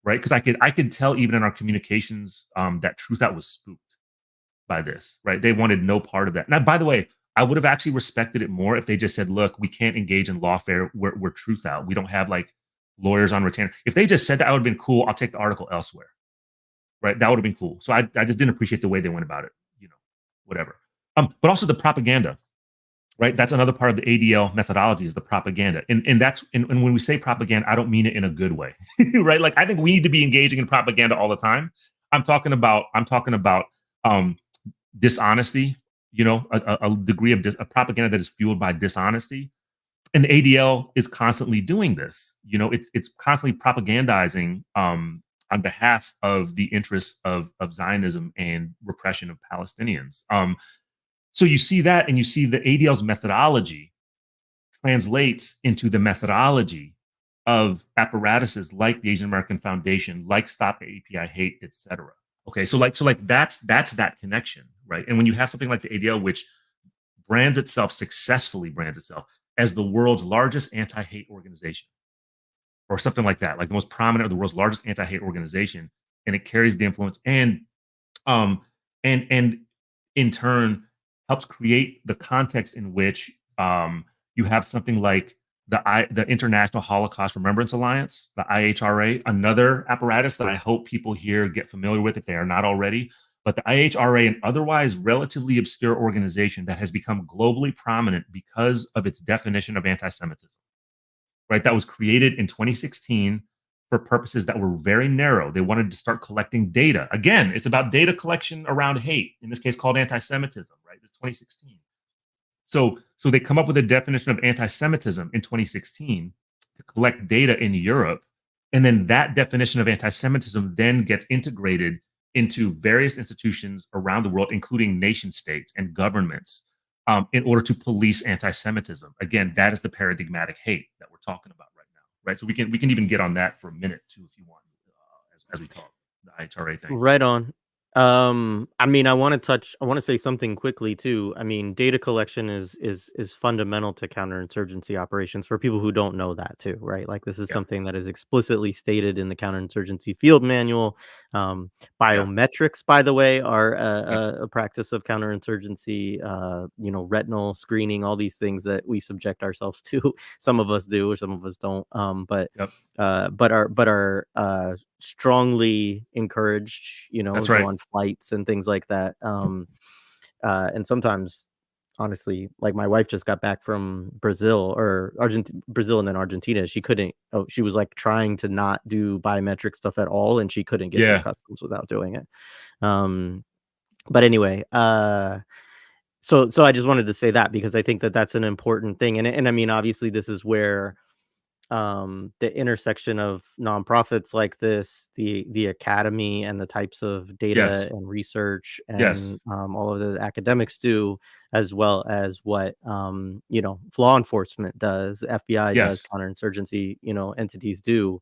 right? Because I could tell even in our communications that Truth Out was spooked by this, right? They wanted no part of that. Now, by the way, I would have actually respected it more if they just said, look, we can't engage in lawfare. We're Truth Out. We don't have like lawyers on retainer. If they just said that, I would have been cool. I'll take the article elsewhere, right? That would have been cool. So I just didn't appreciate the way they went about it, whatever. But also the propaganda, right? That's another part of the ADL methodology is the propaganda. And that's, and when we say propaganda, I don't mean it in a good way, right? Like I think we need to be engaging in propaganda all the time. I'm talking about dishonesty, a degree of a propaganda that is fueled by dishonesty. And the ADL is constantly doing this. It's constantly propagandizing on behalf of the interests of Zionism and repression of Palestinians. So you see that, and you see the ADL's methodology translates into the methodology of apparatuses like the Asian American Foundation, like Stop API Hate, etc. Okay, so that's that connection, right? And when you have something like the ADL, which successfully brands itself as the world's largest anti-hate organization, or something like that, like the most prominent of the world's largest anti-hate organization, and it carries the influence and in turn helps create the context in which you have something like the International Holocaust Remembrance Alliance, the IHRA, another apparatus that I hope people here get familiar with if they are not already. But the IHRA, an otherwise relatively obscure organization that has become globally prominent because of its definition of anti-Semitism, right? That was created in 2016 for purposes that were very narrow. They wanted to start collecting data. Again, it's about data collection around hate, in this case called anti-Semitism, right? It's 2016. So they come up with a definition of anti-Semitism in 2016 to collect data in Europe. And then that definition of anti-Semitism then gets integrated into various institutions around the world, including nation states and governments, in order to police anti-Semitism. Again, that is the paradigmatic hate that we're talking about right now, right? So we can even get on that for a minute too, if you want, as we talk the IHRA thing. Right on. I mean, I want to say something quickly too. I mean, data collection is fundamental to counterinsurgency operations for people who don't know that too, right? Like this is Yeah. something that is explicitly stated in the counterinsurgency field manual. Biometrics, by the way, are a practice of counterinsurgency. Retinal screening, all these things that we subject ourselves to. Some of us do, or some of us don't. Yep. But are strongly encouraged, That's go right. on flights and things like that. And sometimes, honestly, like my wife just got back from Brazil or Brazil and then Argentina. She couldn't. Oh, she was like trying to not do biometric stuff at all, and she couldn't get through customs without doing it. But anyway, so I just wanted to say that because I think that that's an important thing, and I mean, obviously, this is where the intersection of nonprofits like this, the academy and the types of data Yes. and research Yes. and all of the academics do, as well as what law enforcement does, FBI does, Yes. counterinsurgency entities do.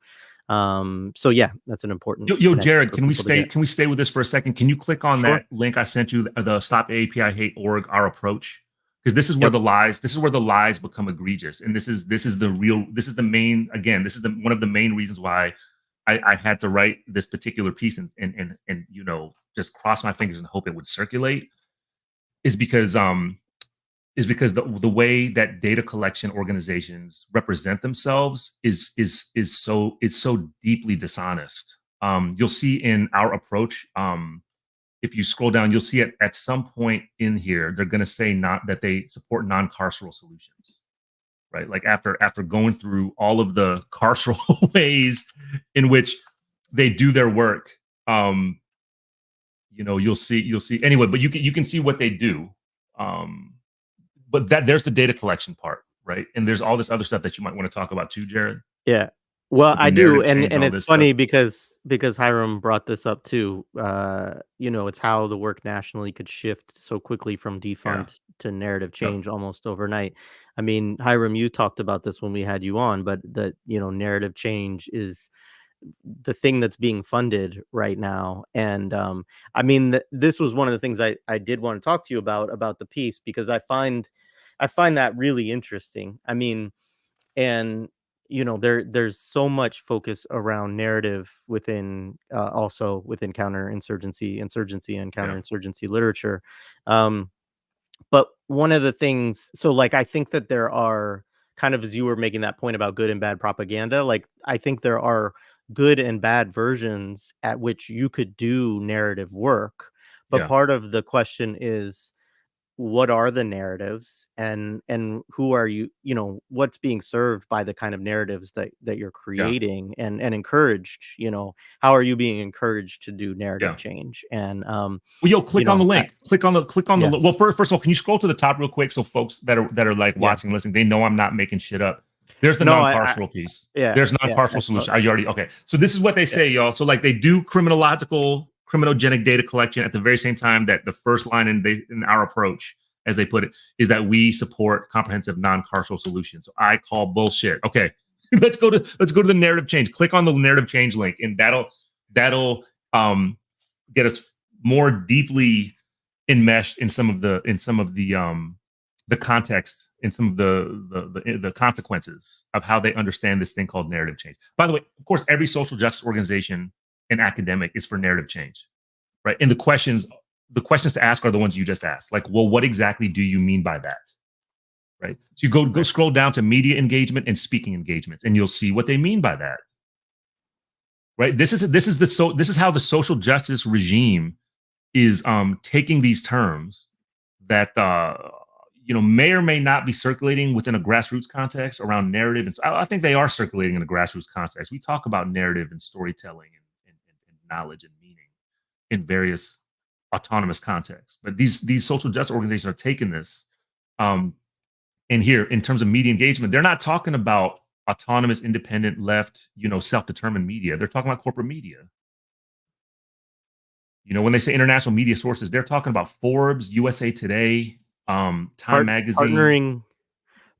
So yeah, that's an important Yo, connection Jared, for can we people to get. Can we stay with this for a second? Can you click on Sure. that link I sent you, the Stop API Hate org, our approach? because this is where Yep. the lies become egregious, and this is the main, again, this is one of the main reasons why I had to write this particular piece and just cross my fingers and hope it would circulate, is because the way that data collection organizations represent themselves is so deeply dishonest. You'll see in our approach, if you scroll down, you'll see it at some point in here. They're going to say not that they support non-carceral solutions, right? Like after going through all of the carceral ways in which they do their work, you'll see anyway. But you can see what they do. But there's the data collection part, right? And there's all this other stuff that you might want to talk about too, Jared, Yeah. Well, with the I do, narrative and change and all it's this stuff. funny because Hiram brought this up too. It's how the work nationally could shift so quickly from Yeah. defund to narrative Yep. change almost overnight. I mean, Hiram, you talked about this when we had you on, but that narrative change is the thing that's being funded right now. And I mean, this was one of the things I did want to talk to you about the piece, because I find that really interesting. I mean, and there's so much focus around narrative within also within insurgency and Yeah. counterinsurgency literature. um but one of the things, so like, I think that there are, kind of as you were making that point about good and bad propaganda, like I think there are good and bad versions at which you could do narrative work. But Yeah. part of the question is, what are the narratives, and who are what's being served by the kind of narratives that you're Yeah. creating, and encouraged, how are you being encouraged to do narrative Yeah. change? And Well, yo, click on the I, link. Click on yeah. the. Well, first of all, can you scroll to the top real quick so folks that are like Yeah. watching, listening, they know I'm not making shit up. There's the No, I non-carceral piece. yeah, There's yeah, I non-carceral saw solution. Are that. you already okay? So this is what they Yeah. say, y'all. So like they do criminogenic data collection at the very same time that the first line in our approach, as they put it, is that we support comprehensive non-carceral solutions. So I call bullshit. Okay, let's go to the narrative change. Click on the narrative change link, and that'll get us more deeply enmeshed in some of the context, in some of the consequences of how they understand this thing called narrative change. By the way, of course, every social justice organization and academic is for narrative change, right? And the questions to ask are the ones you just asked. Like, well, what exactly do you mean by that? Right. So you go Right. scroll down to media engagement and speaking engagements, and you'll see what they mean by that. Right. This is how the social justice regime is taking these terms that may or may not be circulating within a grassroots context around narrative, and so I think they are circulating in a grassroots context. We talk about narrative and storytelling and knowledge and meaning in various autonomous contexts, but these social justice organizations are taking this, and here in terms of media engagement, they're not talking about autonomous, independent, left, self-determined media. They're talking about corporate media. When they say international media sources, they're talking about Forbes, USA Today, Time Magazine.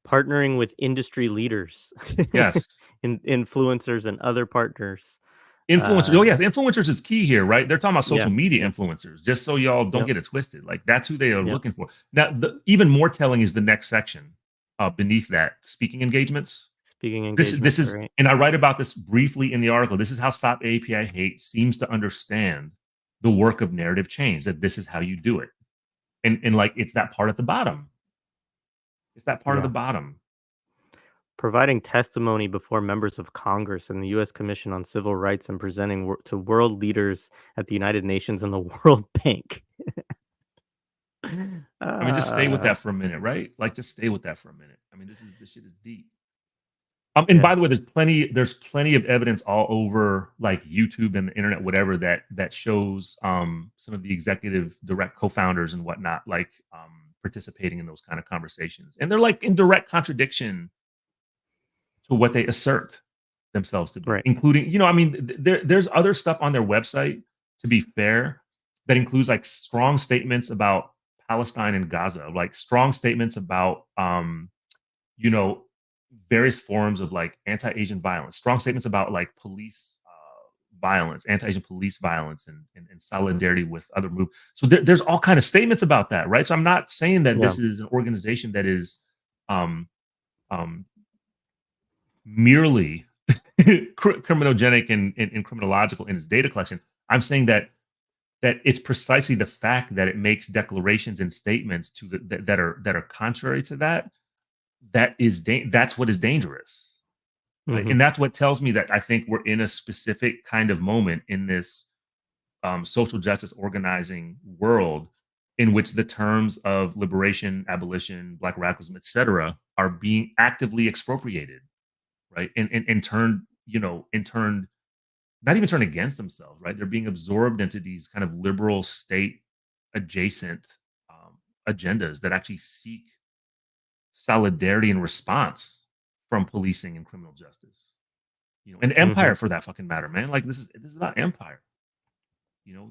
Partnering with industry leaders, Yes. influencers and other partners. Influencers. Oh, yeah. Influencers is key here, right? They're talking about Yeah, social media yeah, influencers, just so y'all don't yep, get it twisted. Like, that's who they are yep. looking for. Now, even more telling is the next section beneath that, speaking engagements. Speaking This engagements, is, right? and I write about this briefly in the article. This is how Stop API Hate seems to understand the work of narrative change, that this is how you do it. And like, it's that part at the bottom. It's that part of the Yeah. bottom. Providing testimony before members of Congress and the U.S. Commission on Civil Rights, and presenting to world leaders at the United Nations and the World Bank. I mean, just stay with uh, that for a minute, right? Like, just stay with that for a minute. I mean, this shit is deep. And yeah. by the way, there's plenty of evidence all over like YouTube and the internet, whatever, that shows some of the executive direct co-founders and whatnot, like participating in those kind of conversations, and they're like in direct contradiction to what they assert themselves to be, Right. including, I mean, there's other stuff on their website, to be fair, that includes like strong statements about Palestine and Gaza, like strong statements about, you know, various forms of like anti-Asian violence, strong statements about like police violence, anti-Asian police violence, and solidarity with other movements. So there's all kind of statements about that, right? So I'm not saying that Yeah. this is an organization that is um, um, merely criminogenic and criminological in its data collection. I'm saying that it's precisely the fact that it makes declarations and statements that are contrary to that that's what is dangerous, right? Mhm. And that's what tells me that I think we're in a specific kind of moment in this social justice organizing world in which the terms of liberation, abolition, black radicalism, etc., are being actively expropriated, right? And turned, and turned not even turned against themselves, right? They're being absorbed into these kind of liberal state adjacent agendas that actually seek solidarity and response from policing and criminal justice, and Mhm. empire for that fucking matter, man. Like this is about empire.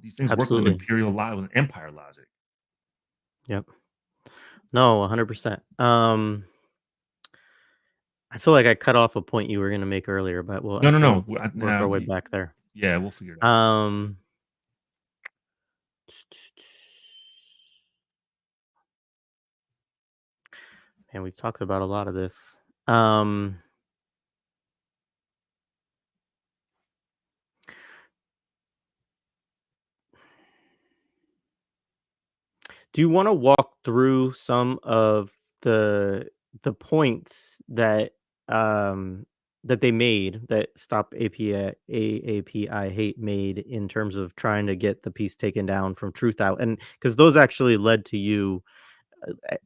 These things work with an Absolutely. imperial with an empire logic. Yep. No, 100%. I feel like I cut off a point you were gonna make earlier, but well, No, I'm no, sure no. we'll work our way back there. Yeah, we'll figure it out. Um, and we've talked about a lot of this. Um, do you wanna walk through some of the points um, that they made, that Stop AAPI Hate made in terms of trying to get the piece taken down from Truth Out? And because those actually led to you,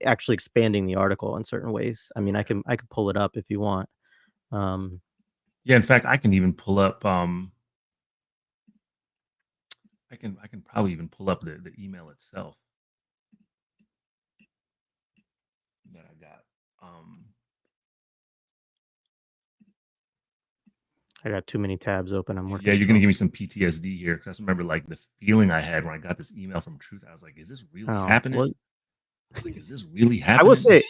actually expanding the article in certain ways. I mean, Yeah. I can pull it up if you want. Um, Yeah, in fact, I can even pull up I can probably even pull up the email itself that I got. I got too many tabs open. I'm Yeah, working you're gonna from. give me some PTSD here because I just remember like the feeling I had when I got this email from Truth. I was like, "Is this really Oh, well, happening? Like, is this really I will happening?" say,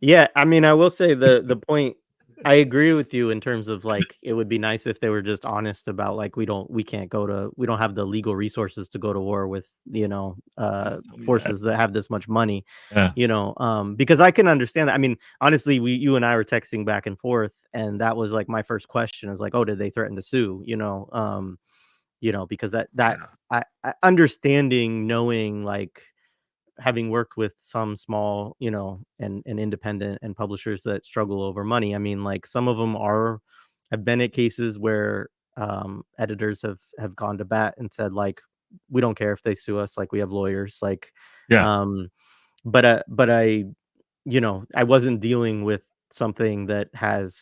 yeah, I mean, I will say the point, I agree with you in terms of, like, it would be nice if they were just honest about, like, we don't have the legal resources to go to war with, Just tell me that. forces that have this much money, Yeah, because I can understand that. I mean, honestly, you and I were texting back and forth, and that was, like, my first question is like, "Oh, did they threaten to sue?" Because that yeah, I understanding, knowing, like, having worked with some small, and independent and publishers that struggle over money. I mean, like, some of them have been at cases where editors have gone to bat and said, like, we don't care if they sue us, like, we have lawyers, like, yeah, um but I wasn't dealing with something that has,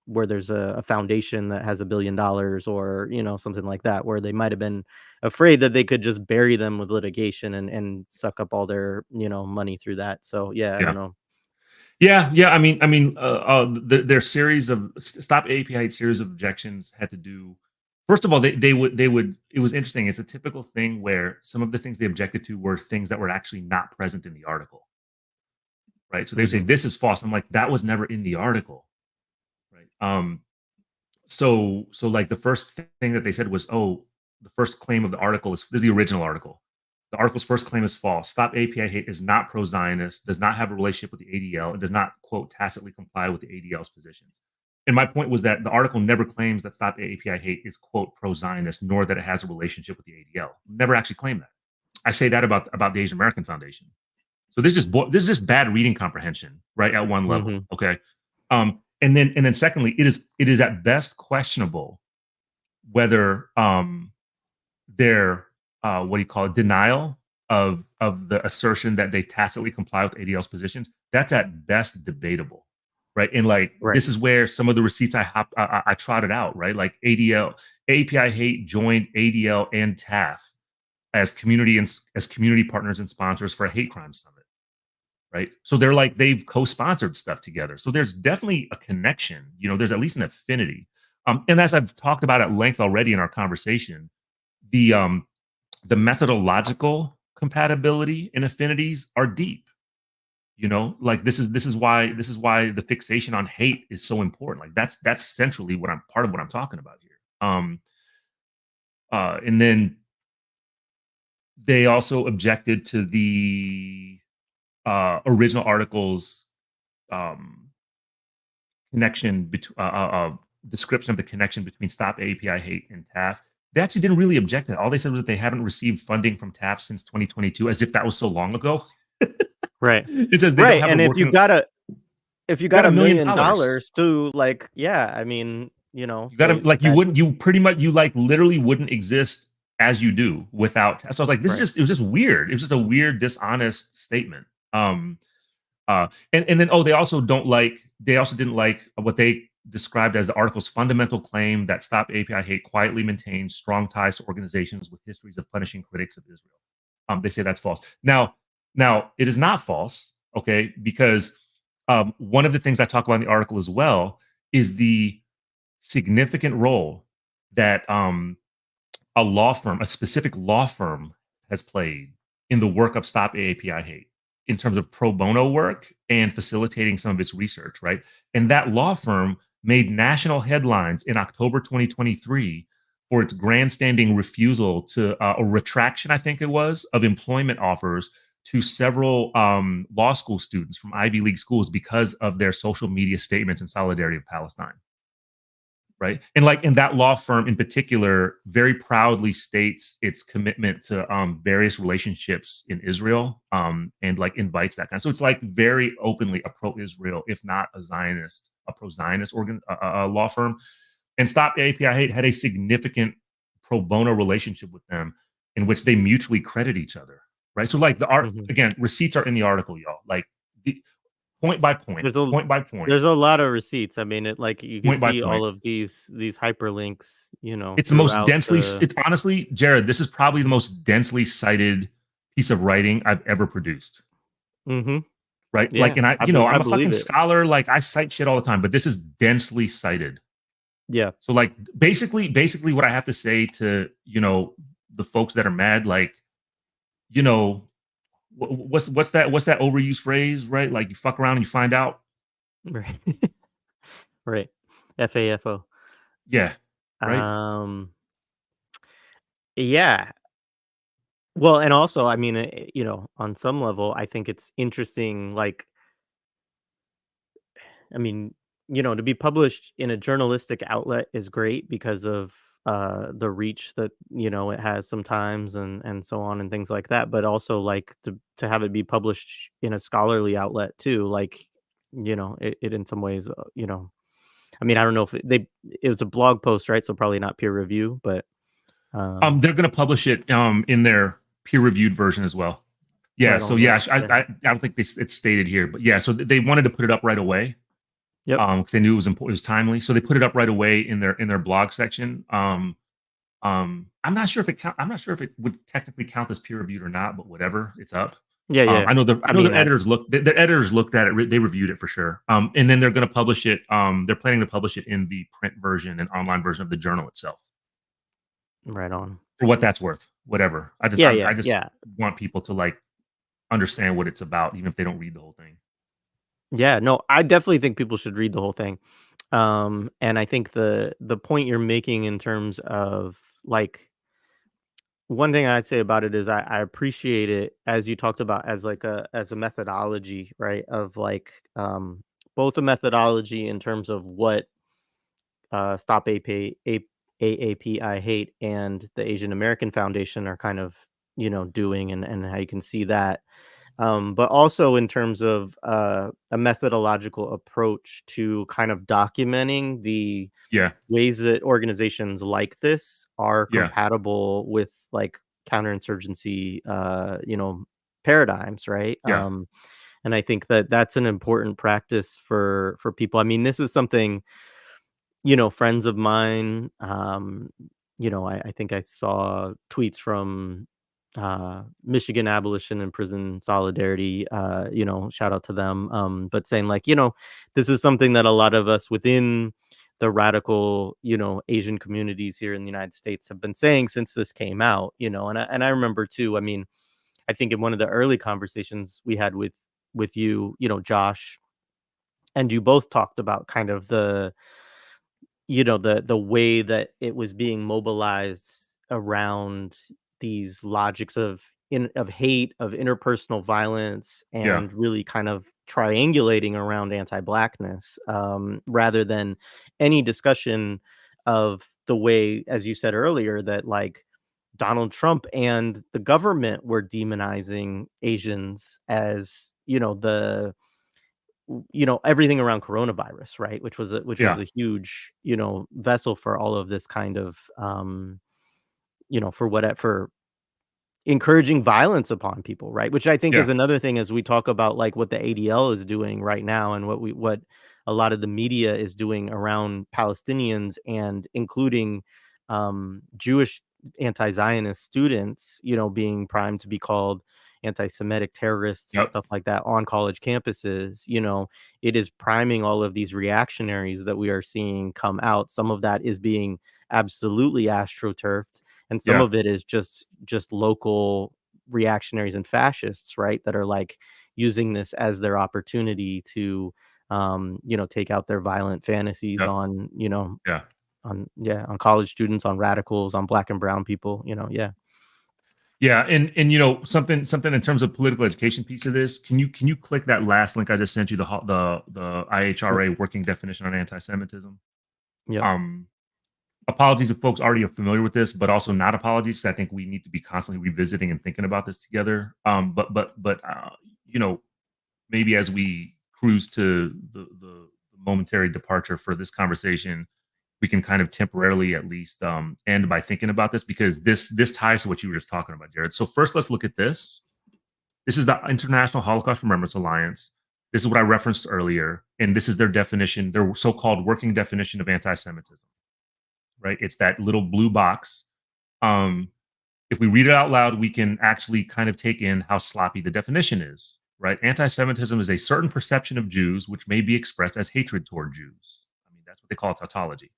where there's a foundation that has $1 billion, or, something like that, where they might have been afraid that they could just bury them with litigation and suck up all their, money through that. So yeah, I yeah. don't know. Yeah, yeah. Their series of Stop API series of objections had to do. First of all, they would. It was interesting. It's a typical thing where some of the things they objected to were things that were actually not present in the article, right? So they would say Hmm. this is false. I'm like, that was never in the article, right? So like the first thing that they said was, oh, the first claim of the article is this is the original article. The article's first claim is false. Stop API Hate is not pro-Zionist, does not have a relationship with the ADL, and does not, quote, tacitly comply with the ADL's positions. And my point was that the article never claims that Stop API Hate is, quote, pro-Zionist, nor that it has a relationship with the ADL. Never actually claimed that. I say that about the Asian American Foundation. So this is just bad reading comprehension, right, at one level. Hmm. Okay. And then secondly, it is at best questionable whether their what do you call it, denial of the assertion that they tacitly comply with ADL's positions, that's at best debatable, right? And like Right. this is where some of the receipts I trotted out, right? Like ADL, API Hate joined ADL and TAF as community partners and sponsors for a hate crime summit, right? So they've co-sponsored stuff together. So there's definitely a connection. There's at least an affinity. And as I've talked about at length already in our conversation, the the methodological compatibility and affinities are deep. Like this is why the fixation on hate is so important. Like that's centrally what I'm part of what I'm talking about here. And then they also objected to the original article's um, connection between description of the connection between Stop API Hate and TAF. They actually didn't really object to that. All they said was that they haven't received funding from TAF since 2022, as if that was so long ago. Right. It says they don't Right. have a And working. if you You got got $1 a million. million dollars to like, yeah, I mean, You got to like you that wouldn't you pretty much you like literally wouldn't exist as you do without. So I was like, this is right. just it was just weird. It was just a weird, dishonest statement. And then they also didn't like what they described as the article's fundamental claim that Stop API Hate quietly maintains strong ties to organizations with histories of punishing critics of Israel. They say that's false. Now it is not false, okay? Because one of the things I talk about in the article as well is the significant role that a specific law firm, has played in the work of Stop AAPI Hate in terms of pro bono work and facilitating some of its research, right? And that law firm made national headlines in October 2023 for its grandstanding refusal to a retraction, I think it was, of employment offers to several law school students from Ivy League schools because of their social media statements in solidarity of Palestine, right? And that law firm in particular very proudly states its commitment to various relationships in Israel, and like invites that kind. So it's like very openly a pro-Israel, if not a pro-Zionist law firm. And Stop API Hate had a significant pro bono relationship with them in which they mutually credit each other, right? So like the art Mhm. again, receipts are in the article, y'all. Like the point by point, There's a point by point, there's a lot of receipts. I mean, it like you can point by see point. all of these hyperlinks, It's the most throughout densely. the. It's honestly, Jared. This is probably the most densely cited piece of writing I've ever produced. Mhm. Right? Like, Yeah, and I I'm a believe fucking it. scholar. Like, I cite shit all the time, but this is densely cited. Yeah. So, like, basically, what I have to say to the folks that are mad, like, you know, what's that overused phrase, right? Like, you fuck around and you find out. Right. Right. FAFO. Yeah, right. Um, yeah. Well, and also, I mean, on some level, I think it's interesting, like, I mean, to be published in a journalistic outlet is great because of the reach that, it has sometimes and so on and things like that, but also like to have it be published in a scholarly outlet too, like, it in some ways, I mean, I don't know if it was a blog post, right? So probably not peer review, but They're gonna publish it in their peer reviewed version as well. Yeah, right so on, yeah, right? Yeah. I don't think it's stated here, but yeah, so they wanted to put it up right away, Yep. because they knew it was important, it was timely, so they put it up right away in their blog section. I'm not sure if it would technically count as peer reviewed or not, but whatever, it's up. Yeah, yeah. I I know mean, their editors their editors looked at it, they reviewed it for sure. And then they're going to publish it. They're planning to publish it in the print version and online version of the journal itself. right on. For what that's worth, whatever. Yeah, yeah, I just yeah. want people to like understand what it's about, even if they don't read the whole thing. Yeah, no, I definitely think people should read the whole thing. And I think the point you're making in terms of like one thing I'd say about it is I appreciate it as you talked about as like a methodology, right? Of like both a methodology in terms of what Stop AAPI Hate and the Asian American Foundation are kind of, doing and how you can see that. But also in terms of a methodological approach to kind of documenting the Yeah, ways that organizations like this are yeah, compatible with like counterinsurgency, paradigms, right? yeah, And I think that that's an important practice for people. I mean, this is something friends of mine, I think I saw tweets from Michigan Abolition and Prison Solidarity, shout out to them, but saying like, this is something that a lot of us within the radical, Asian communities here in the United States have been saying since this came out, and I remember too, I mean, I think in one of the early conversations we had with you, Josh, and you both talked about kind of the way that it was being mobilized around these logics of hate, of interpersonal violence, Yeah. and really kind of triangulating around anti-blackness, rather than any discussion of the way, as you said earlier, that like Donald Trump and the government were demonizing Asians as, everything around coronavirus, right? Which was Yeah. a huge, vessel for all of this kind of, for encouraging violence upon people, right? Which I think Yeah. is another thing as we talk about, like, what the ADL is doing right now and what a lot of the media is doing around Palestinians and including, Jewish anti-Zionist students, being primed to be called anti-Semitic terrorists and Yep. stuff like that on college campuses. It is priming all of these reactionaries that we are seeing come out. Some of that is being absolutely astroturfed, and some Yeah. of it is just local reactionaries and fascists, right, that are like using this as their opportunity to take out their violent fantasies Yep. on, Yeah. on college students, on radicals, on black and brown people, yeah. Yeah, and something in terms of political education piece of this. Can you click that last link I just sent you, the Yep. IHRA working definition on anti-Semitism? Yep. Um, Apologies if folks already are familiar with this, but also not apologies, 'cause I think we need to be constantly revisiting and thinking about this together. But you know, maybe as we cruise to the momentary departure for this conversation, we can kind of temporarily at least end by thinking about this, because this ties to what you were just talking about, Jared. So first, let's look at this. This is the International Holocaust Remembrance Alliance. This is what I referenced earlier, and this is their definition, their so-called working definition of anti-Semitism. Right? It's that little blue box. Um, if we read it out loud, we can actually kind of take in how sloppy the definition is. Right? Anti-Semitism is a certain perception of Jews which may be expressed as hatred toward Jews. I mean, that's what they call tautology.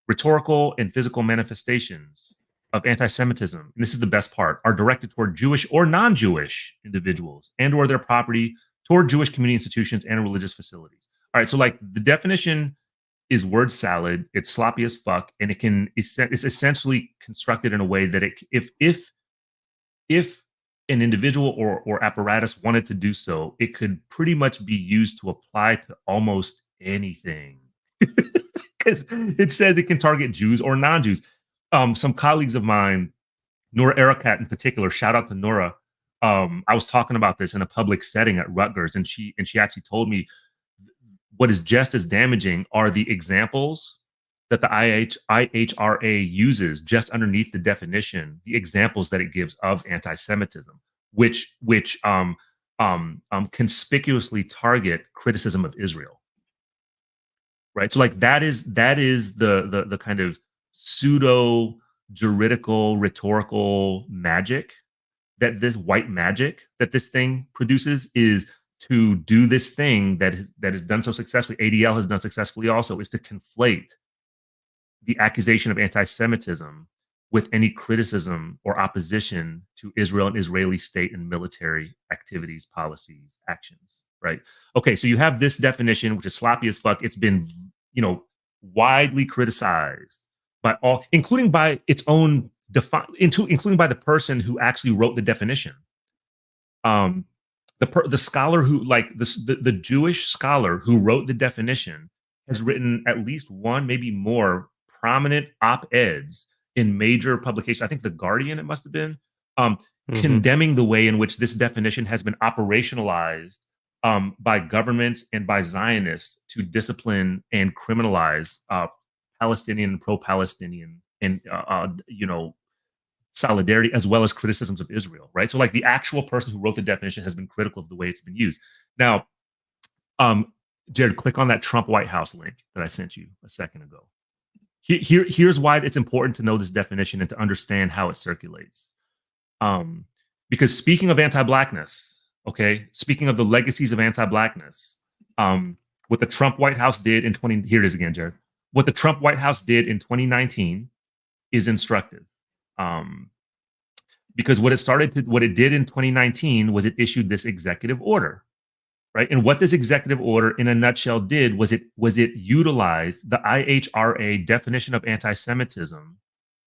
Rhetorical and physical manifestations of anti-Semitism, and this is the best part, are directed toward Jewish or non-Jewish individuals and or their property, toward Jewish community institutions and religious facilities. All right, so like the definition is word salad, it's sloppy as fuck, and it's essentially constructed in a way that if an individual or apparatus wanted to do so, it could pretty much be used to apply to almost anything. Because it says it can target Jews or non-Jews. Some colleagues of mine, Nora Erakat in particular, shout out to Nora. I was talking about this in a public setting at Rutgers, and she actually told me what is just as damaging are the examples that the IHRA uses just underneath the definition, the examples that it gives of anti-Semitism, which conspicuously target criticism of Israel. Right. So like that is the kind of pseudo juridical rhetorical magic, that this white magic that this thing produces, is to do this thing that is done so successfully. ADL has done successfully also, is to conflate the accusation of anti-Semitism with any criticism or opposition to Israel and Israeli state and military activities, policies, actions. Right. Okay. So you have this definition, which is sloppy as fuck. It's been, widely criticized by all, including by its own including by the person who actually wrote the definition. Um, the scholar who, like the Jewish scholar who wrote the definition, has written at least one, maybe more, prominent op-eds in major publications. I think The Guardian, it must have been, Mhm. condemning the way in which this definition has been operationalized by governments and by Zionists to discipline and criminalize Palestinian, pro-Palestinian, and solidarity, as well as criticisms of Israel. Right. So like the actual person who wrote the definition has been critical of the way it's been used. Now, Jared, click on that Trump White House link that I sent you a second ago. Here's why it's important to know this definition and to understand how it circulates. Because speaking of anti-blackness, okay, speaking of the legacies of anti-blackness, what the Trump White House did in here it is again, Jared. What the Trump White House did in 2019 is instructive. Because what it did in 2019 was it issued this executive order, right? And what this executive order, in a nutshell, did was it utilized the IHRA definition of anti-Semitism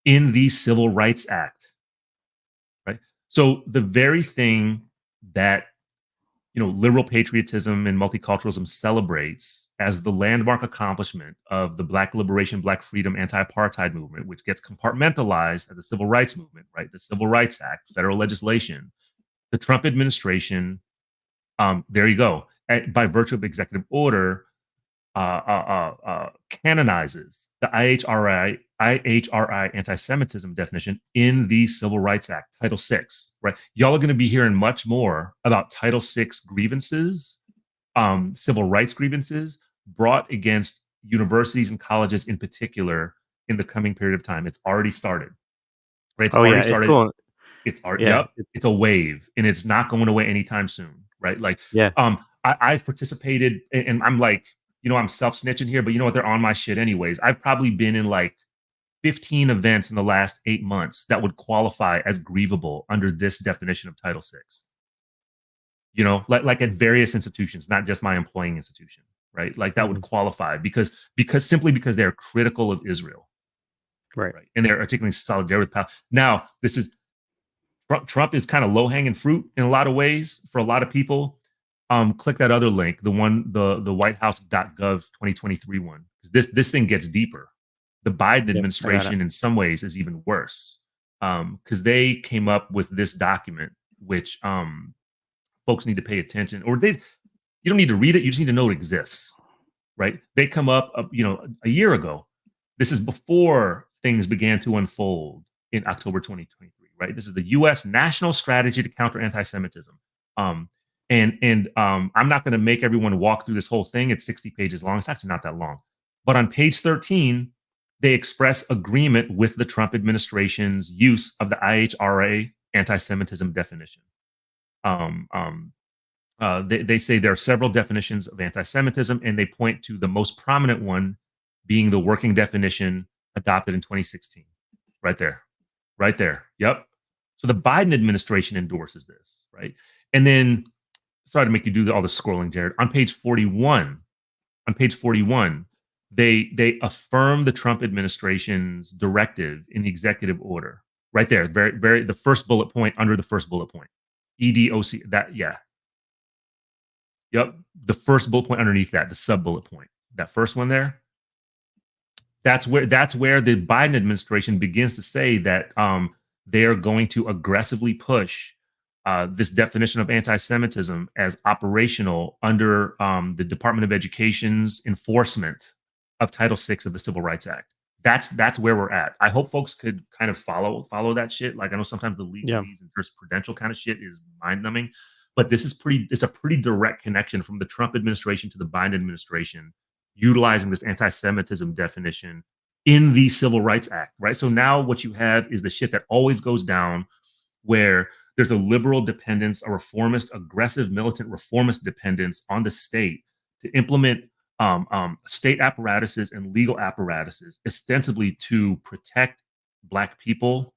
in the Civil Rights Act, right? So the very thing that liberal patriotism and multiculturalism celebrates as the landmark accomplishment of the Black liberation, Black freedom, anti-apartheid movement, which gets compartmentalized as the civil rights movement, right? The Civil Rights Act, federal legislation. The Trump administration, there you go, by virtue of executive order, canonizes the IHRI anti-Semitism definition in the Civil Rights Act, Title VI. Right? Y'all are going to be hearing much more about Title VI grievances, civil rights grievances brought against universities and colleges in particular in the coming period of time. It's already started. Right? It's Oh already yeah, it's started. cool. It's art. Yeah, Yep. It's a wave, and it's not going away anytime soon. Right? Like, yeah. I've participated, and I'm like, I'm self snitching here, but you know what? They're on my shit anyways. I've probably been in like 15 events in the last 8 months that would qualify as grievable under this definition of Title VI. Like at various institutions, not just my employing institution, right? Like that would qualify because simply because they're critical of Israel, Right. right? And they're articulating solidarity with Palestine. Now, this is Trump is kind of low hanging fruit in a lot of ways for a lot of people. Click that other link, the whitehouse.gov 2023 one. This thing gets deeper. The Biden Yep, administration in some ways is even worse, because they came up with this document, which folks need to pay attention, or you don't need to read it. You just need to know it exists, right? They come up, a year ago. This is before things began to unfold in October 2023, right? This is the U.S. National Strategy to Counter Anti-Semitism. I'm not going to make everyone walk through this whole thing. It's 60 pages long. It's actually not that long. But on page 13, they express agreement with the Trump administration's use of the IHRA anti-Semitism definition. They say there are several definitions of anti-Semitism, and they point to the most prominent one being the working definition adopted in 2016. Right there. Right there. Yep. So the Biden administration endorses this, right? And then, sorry to make you do all the scrolling, Jared. On page 41, they affirm the Trump administration's directive in the executive order. Right there, the first bullet point under the first bullet point. EDOC, that, yeah. Yep. The first bullet point underneath that, the sub bullet point. That first one there. That's where the Biden administration begins to say that they are going to aggressively push this definition of anti-Semitism as operational under the Department of Education's enforcement of Title VI of the Civil Rights Act. That's where we're at. I hope folks could kind of follow that shit. Like, I know sometimes the legalese and jurisprudential kind of shit is mind numbing, but it's a pretty direct connection from the Trump administration to the Biden administration utilizing this anti-Semitism definition in the Civil Rights Act, right? So now what you have is the shit that always goes down, where there's a liberal dependence, a reformist, aggressive, militant reformist dependence on the state to implement state apparatuses and legal apparatuses, ostensibly to protect Black people,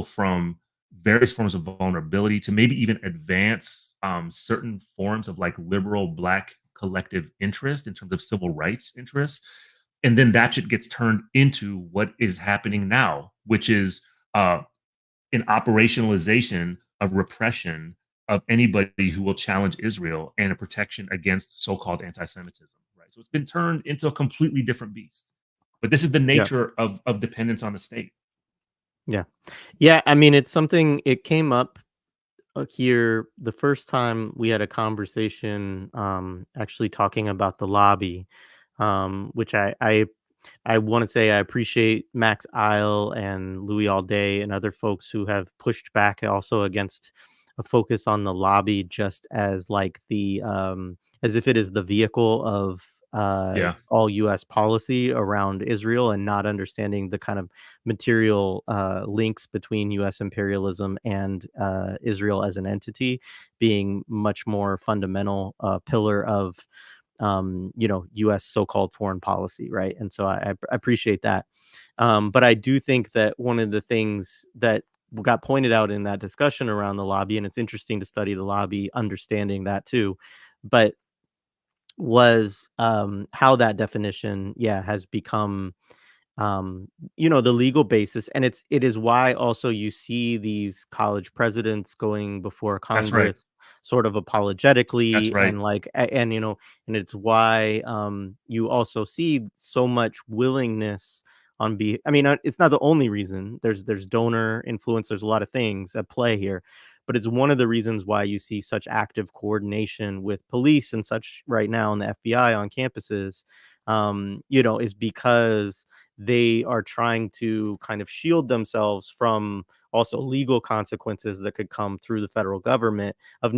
from various forms of vulnerability, to maybe even advance certain forms of like liberal Black collective interest in terms of civil rights interests. And then that shit gets turned into what is happening now, which is an operationalization of repression of anybody who will challenge Israel and a protection against so-called anti-Semitism, right? So it's been turned into a completely different beast. But this is the nature of dependence on the state. Yeah. Yeah, I mean, it's something it came up here the first time we had a conversation, actually talking about the lobby, which I want to say I appreciate Max Isle and Louis Alday and other folks who have pushed back also against a focus on the lobby, just as like as if it is the vehicle of Yeah. all U.S. policy around Israel, and not understanding the kind of material links between U.S. imperialism and Israel as an entity being much more fundamental pillar of U.S. so-called foreign policy, right? And so I appreciate that. But I do think that one of the things that got pointed out in that discussion around the lobby, and it's interesting to study the lobby, understanding that too, but was how that definition, has become um, the legal basis, and it is why also you see these college presidents going before That's right. Congress sort of That's apologetically right. and and it's why you also see so much willingness I mean, it's not the only reason. There's donor influence, there's a lot of things at play here, but it's one of the reasons why you see such active coordination with police and such right now in the FBI on campuses, is because they are trying to kind of shield themselves from also legal consequences that could come through the federal government of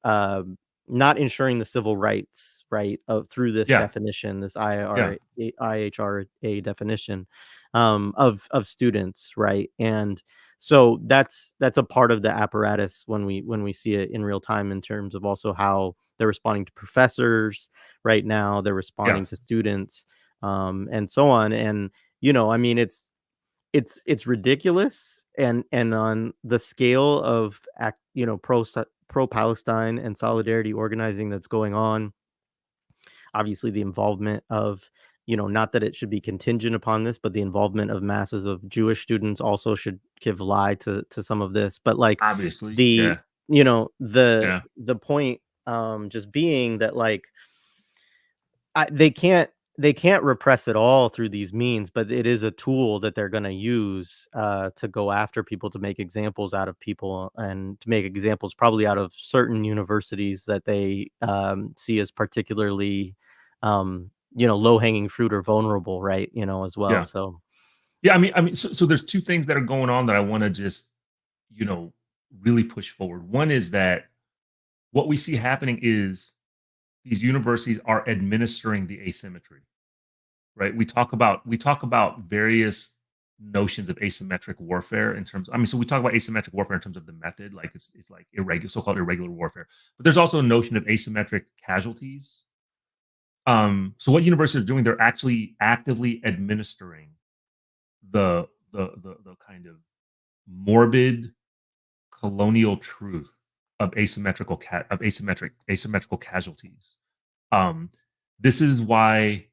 uh, not ensuring the civil rights, right, of through this Yeah. definition, this Yeah. IHRA definition, of students, right? And so that's a part of the apparatus when we see it in real time in terms of also how they're responding to professors right now, they're Yeah. responding to students, and so on. And I mean, it's ridiculous, and on the scale of pro Palestine and solidarity organizing that's going on, obviously the involvement of not that it should be contingent upon this, but the involvement of masses of Jewish students also should give lie to some of this. But like Obviously. the Yeah. Yeah. the point just being that like they can't repress it all through these means, but it is a tool that they're gonna use, to go after people, to make examples out of people, and to make examples probably out of certain universities that they, see as particularly, low-hanging fruit or vulnerable, right, as well, Yeah. so Yeah. I mean, so there's two things that are going on that I want to just, you know, really push forward. One is that what we see happening is these universities are administering the asymmetry, right? We talk about various notions of asymmetric warfare in terms. I mean, so we talk about asymmetric warfare in terms of the method, like it's like irregular, so-called irregular warfare. But there's also a notion of asymmetric casualties. So what universities are doing, they're actually actively administering the kind of morbid colonial truth of asymmetrical casualties. Um, this is why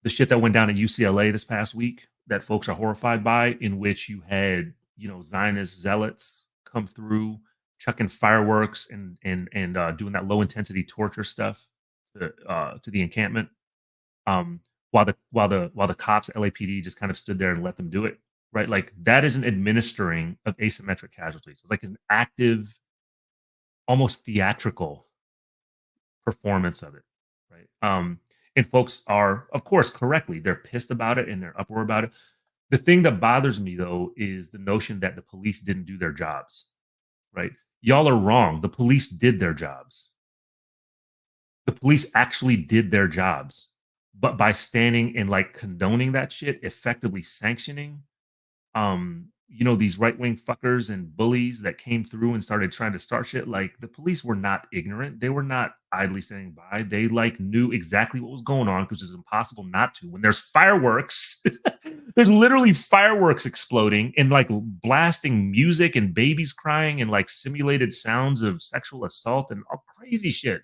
the shit that went down at UCLA this past week that folks are horrified by, in which you had Zionist zealots come through, chucking fireworks and doing that low intensity torture stuff to the encampment, um, while the cops at LAPD just kind of stood there and let them do it. Right, like that is an administering of asymmetric casualties. It's like an active, almost theatrical performance of it, right? And folks are, of course, correctly, they're pissed about it and they're uproar about it. The thing that bothers me though is the notion that the police didn't do their jobs, right? Y'all are wrong. The police did their jobs. The police actually did their jobs. But by standing and like condoning that shit, effectively sanctioning these right-wing fuckers and bullies that came through and started trying to start shit, like the police were not ignorant. They were not idly standing by. They like knew exactly what was going on because it's impossible not to. When there's fireworks, there's literally fireworks exploding and like blasting music and babies crying and like simulated sounds of sexual assault and all crazy shit.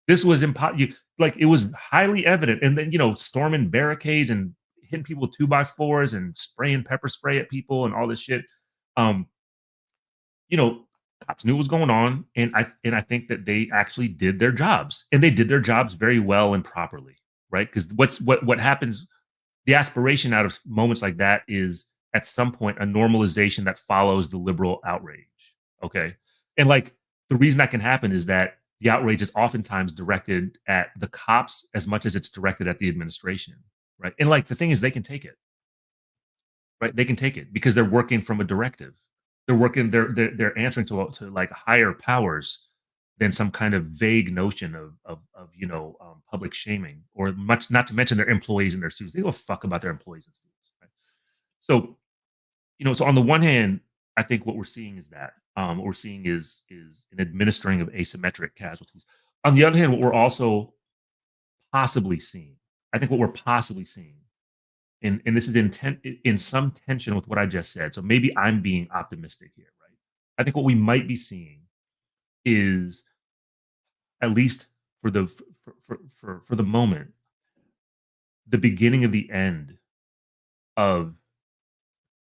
This was impossible. Like it was highly evident. And then, storming barricades and hitting people with 2x4s and spraying pepper spray at people and all this shit. Um, you know, Cops knew what was going on, and I think that they actually did their jobs, and they did their jobs very well and properly, right? Because what happens, the aspiration out of moments like that is at some point a normalization that follows the liberal outrage. Okay. And like the reason that can happen is that the outrage is oftentimes directed at the cops as much as it's directed at the administration. Right. And like the thing is, they can take it, right? They can take it because they're working from a directive. They're answering to like higher powers than some kind of vague notion of public shaming, or much not to mention their employees and their students. They give a fuck about their employees and students. Right? So so on the one hand, I think what we're seeing is that what we're seeing is an administering of asymmetric casualties. On the other hand, what we're also possibly seeing, I think what we're possibly seeing, and this is in some tension with what I just said. So maybe I'm being optimistic here, right? I think what we might be seeing is, at least for the moment, the beginning of the end of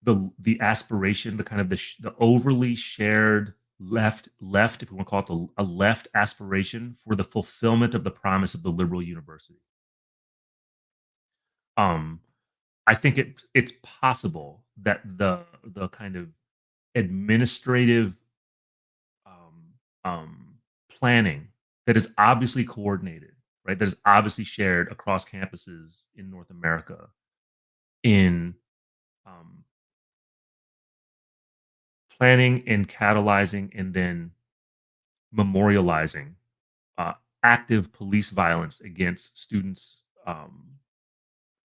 the aspiration, the kind of the overly shared left, if we want to call it a left aspiration for the fulfillment of the promise of the liberal university. Um, I think it's possible that the kind of administrative um, planning that is obviously coordinated, right? That is obviously shared across campuses in North America in um, planning and catalyzing and then memorializing uh, active police violence against students,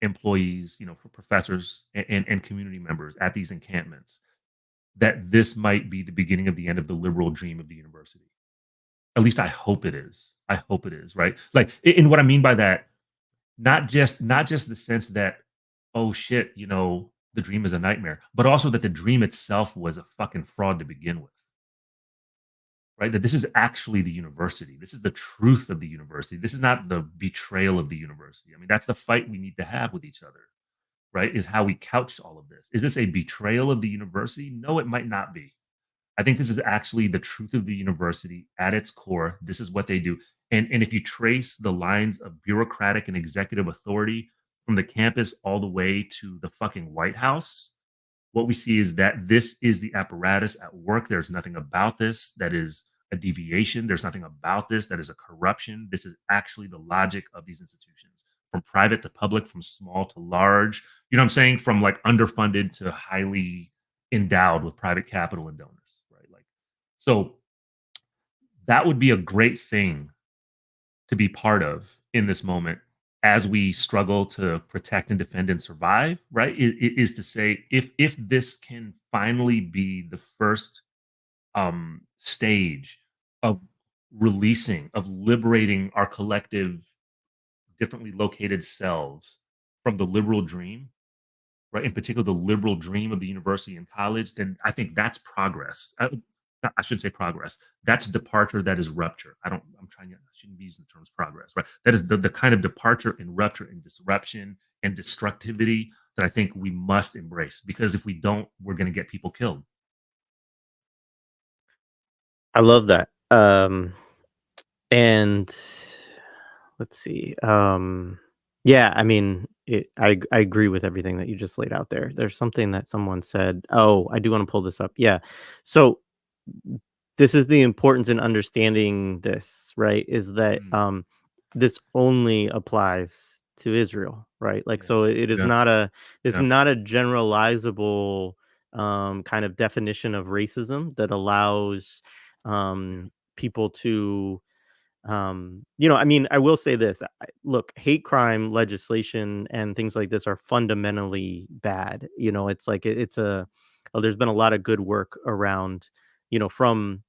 employees, for professors and community members at these encampments. That this might be the beginning of the end of the liberal dream of the university. At least I hope it is. I hope it is, right? Like, and what I mean by that, not just the sense that, oh shit, the dream is a nightmare, but also that the dream itself was a fucking fraud to begin with. Right? That this is actually the university. This is the truth of the university. This is not the betrayal of the university. I mean, that's the fight we need to have with each other, right? Is how we couched all of this. Is this a betrayal of the university? No, it might not be. I think this is actually the truth of the university at its core. This is what they do. And if you trace the lines of bureaucratic and executive authority from the campus all the way to the fucking White House, what we see is that this is the apparatus at work. There's nothing about this that is a deviation. There's nothing about this that is a corruption. This is actually the logic of these institutions, from private to public, from small to large. You know what I'm saying? From like underfunded to highly endowed with private capital and donors, right? Like, so that would be a great thing to be part of in this moment as we struggle to protect and defend and survive, right? Is to say, if this can finally be the first stage of releasing, of liberating our collective differently located selves from the liberal dream, right? In particular, the liberal dream of the university and college, then I think that's progress. I shouldn't say progress. That's departure. That is rupture. I shouldn't be using the terms progress, right? That is the kind of departure and rupture and disruption and destructivity that I think we must embrace, because if we don't, we're going to get people killed. I love that. And let's see. Yeah, I mean, I agree with everything that you just laid out there. There's something that someone said. Oh, I do want to pull this up. Yeah. So this is the importance in understanding this, right? Is that Mm, this only applies to Israel, right? Like, yeah, so it is yeah, not a it's yeah, not a generalizable kind of definition of racism that allows yeah, people to I mean, I will say this. Look, hate crime legislation and things like this are fundamentally bad. It's like there's been a lot of good work around, from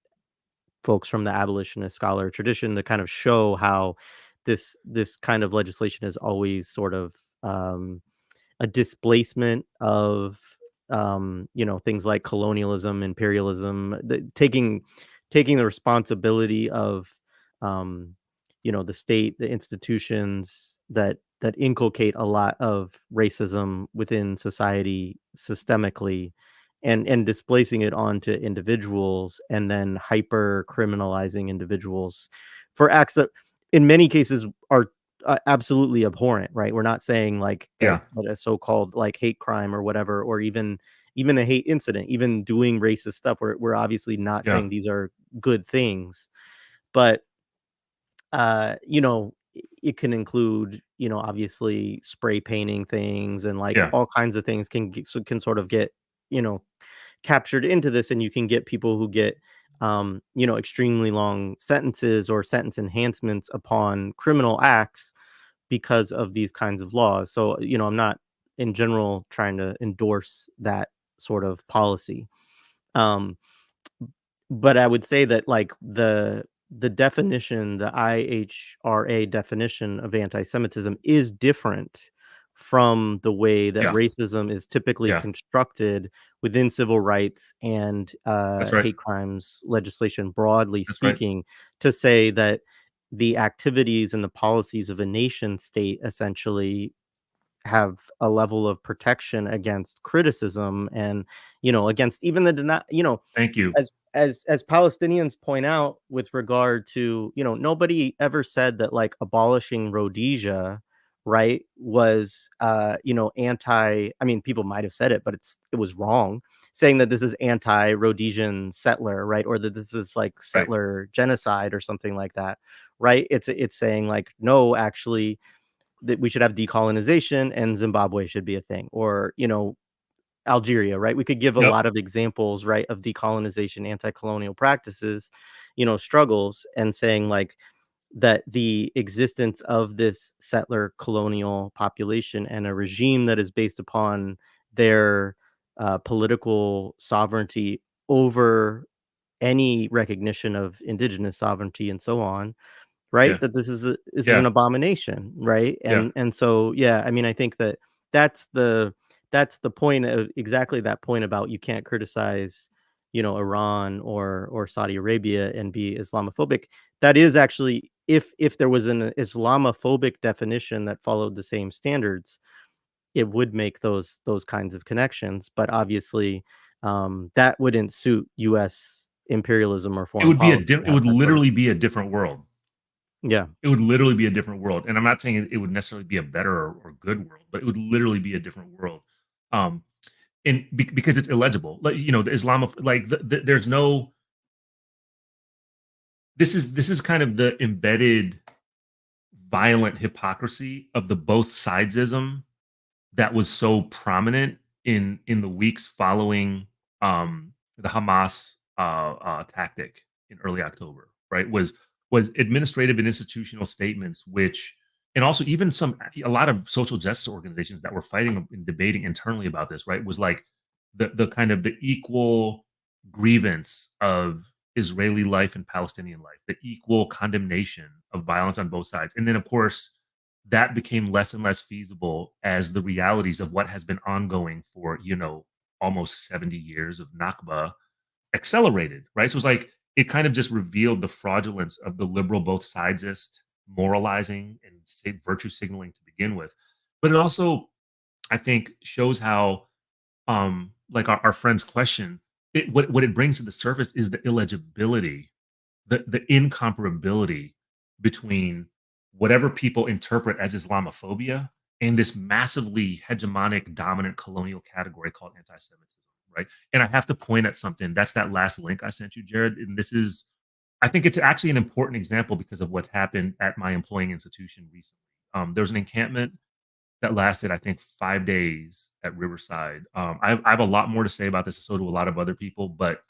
folks from the abolitionist scholar tradition to kind of show how this kind of legislation is always sort of a displacement of things like colonialism, imperialism, taking the responsibility of um the state, the institutions that inculcate a lot of racism within society systemically, and displacing it onto individuals, and then hyper criminalizing individuals for acts that in many cases are absolutely abhorrent, right? We're not saying like that, yeah, that a so-called like hate crime or whatever, or even a hate incident, even doing racist stuff. We're obviously not yeah, saying these are good things, but it can include, obviously spray painting things, and like yeah, all kinds of things can sort of get, you know, captured into this, and you can get people who get extremely long sentences or sentence enhancements upon criminal acts because of these kinds of laws. So, I'm not in general trying to endorse that sort of policy. Um, but I would say that like the definition, the IHRA definition of anti-Semitism is different from the way that yeah, racism is typically yeah. constructed within civil rights and That's right. hate crimes legislation, broadly That's right. speaking, to say that the activities and the policies of a nation state essentially have a level of protection against criticism and, against even the Thank you. as Palestinians point out with regard to, nobody ever said that like abolishing Rhodesia, right, was I mean, people might have said it, but it was wrong. Saying that this is anti-Rhodesian settler, right? Or that this is like Right. settler genocide or something like that, right? It's saying like, no, actually, that we should have decolonization and Zimbabwe should be a thing, or Algeria, right? We could give a Yep. lot of examples, right, of decolonization, anti-colonial practices, struggles, and saying like that the existence of this settler colonial population and a regime that is based upon their political sovereignty over any recognition of indigenous sovereignty and so on, right? Yeah. That this is an Yeah. abomination, right? Yeah. And so, yeah, I mean, I think that that's the that's the point of exactly that point about you can't criticize, Iran or Saudi Arabia and be Islamophobic. That is actually, if there was an Islamophobic definition that followed the same standards, it would make those kinds of connections. But obviously, that wouldn't suit U.S. imperialism or foreign policy to It have would that sort of. literally be a different world. Yeah. It would literally be a different world, and I'm not saying it would necessarily be a better or good world, but it would literally be a different world. Um, and because it's illegible, like the Islam of like there's no. This is kind of the embedded violent hypocrisy of the both sidesism that was so prominent in the weeks following the Hamas tactic in early October, right? Was administrative and institutional statements, which and also even a lot of social justice organizations that were fighting and debating internally about this, right? Was like the kind of the equal grievance of Israeli life and Palestinian life, the equal condemnation of violence on both sides, and then of course that became less and less feasible as the realities of what has been ongoing for almost 70 years of Nakba accelerated, right? So it's like it kind of just revealed the fraudulence of the liberal both sidesist moralizing and virtue signaling to begin with. But it also, I think, shows how like our friend's question, what it brings to the surface is the illegibility, the incomparability between whatever people interpret as Islamophobia and this massively hegemonic, dominant colonial category called anti-Semitism, right? And I have to point at something. That's that last link I sent you, Jared. And I think it's actually an important example because of what's happened at my employing institution recently. There was an encampment that lasted, I think, 5 days at Riverside. I have a lot more to say about this, so do a lot of other people, but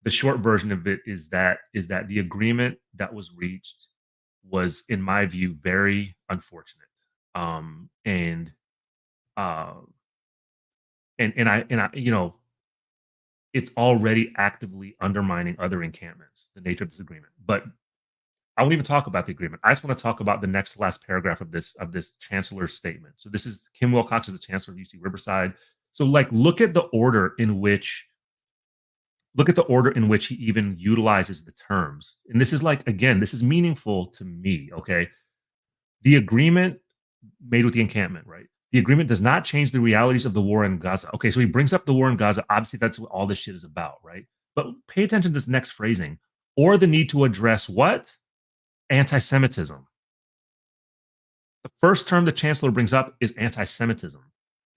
the short version of it is that the agreement that was reached was, in my view, very unfortunate. Um, and uh, and I, it's already actively undermining other encampments. The nature of this agreement, but I won't even talk about the agreement. I just want to talk about the next last paragraph of this chancellor's statement. So this is Kim Wilcox is the chancellor of UC Riverside. So like, look at the order in which he even utilizes the terms. And this is like, again, this is meaningful to me. Okay. The agreement made with the encampment, right? The agreement does not change the realities of the war in Gaza. Okay. So he brings up the war in Gaza. Obviously, that's what all this shit is about, right? But pay attention to this next phrasing or the need to address what? Anti Semitism. The first term the chancellor brings up is anti Semitism.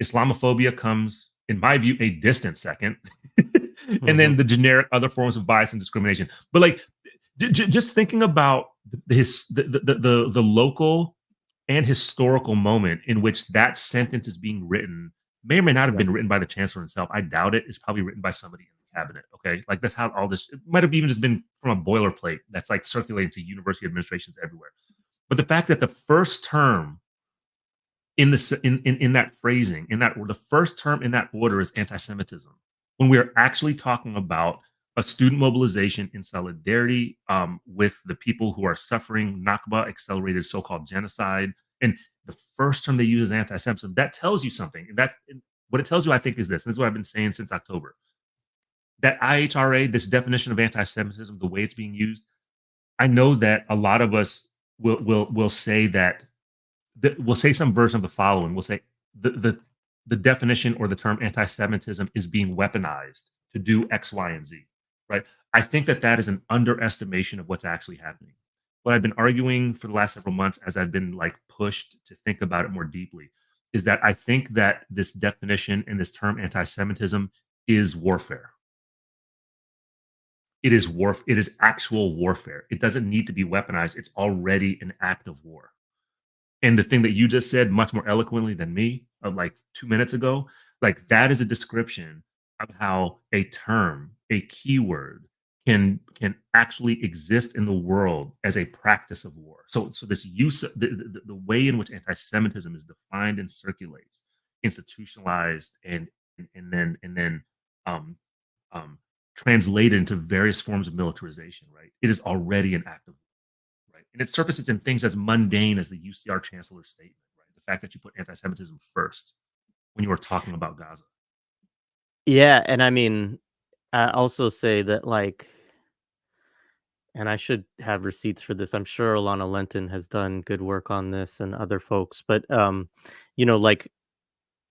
Islamophobia comes, in my view, a distant second. And then Mhm. the generic other forms of bias and discrimination. But like, just thinking about the local and historical moment in which that sentence is being written may or may not have Yeah. been written by the chancellor himself. I doubt it. It's probably written by somebody in the cabinet. Okay, like that's how all this. It might have even just been from a boilerplate that's like circulating to university administrations everywhere. But the fact that the first term in that phrasing, in that, or the first term in that order is anti-Semitism, when we are actually talking about a student mobilization in solidarity with the people who are suffering Nakba, accelerated so-called genocide, and the first term they use is anti-Semitism, that tells you something. And that's what it tells you, I think, is this is what I've been saying since October. That IHRA, this definition of anti-Semitism, the way it's being used, I know that a lot of us will say that we'll say some version of the following. We'll say the definition or the term anti-Semitism is being weaponized to do X, Y, and Z. Right. I think that that is an underestimation of what's actually happening. What I've been arguing for the last several months, as I've been like pushed to think about it more deeply, is that I think that this definition and this term anti-Semitism is warfare. It is war. It is actual warfare. It doesn't need to be weaponized. It's already an act of war. And the thing that you just said much more eloquently than me, like 2 minutes ago, like that is a description of how a term, a keyword can actually exist in the world as a practice of war. So this use of the way in which anti-Semitism is defined and circulates, institutionalized, and then um, um, translated into various forms of militarization, right? It is already an act of war, right? And it surfaces in things as mundane as the UCR chancellor's statement, right? The fact that you put anti-Semitism first when you are talking about Gaza. Yeah, and I mean, I also say that, like, and I should have receipts for this. I'm sure Alana Lenton has done good work on this and other folks, but, like,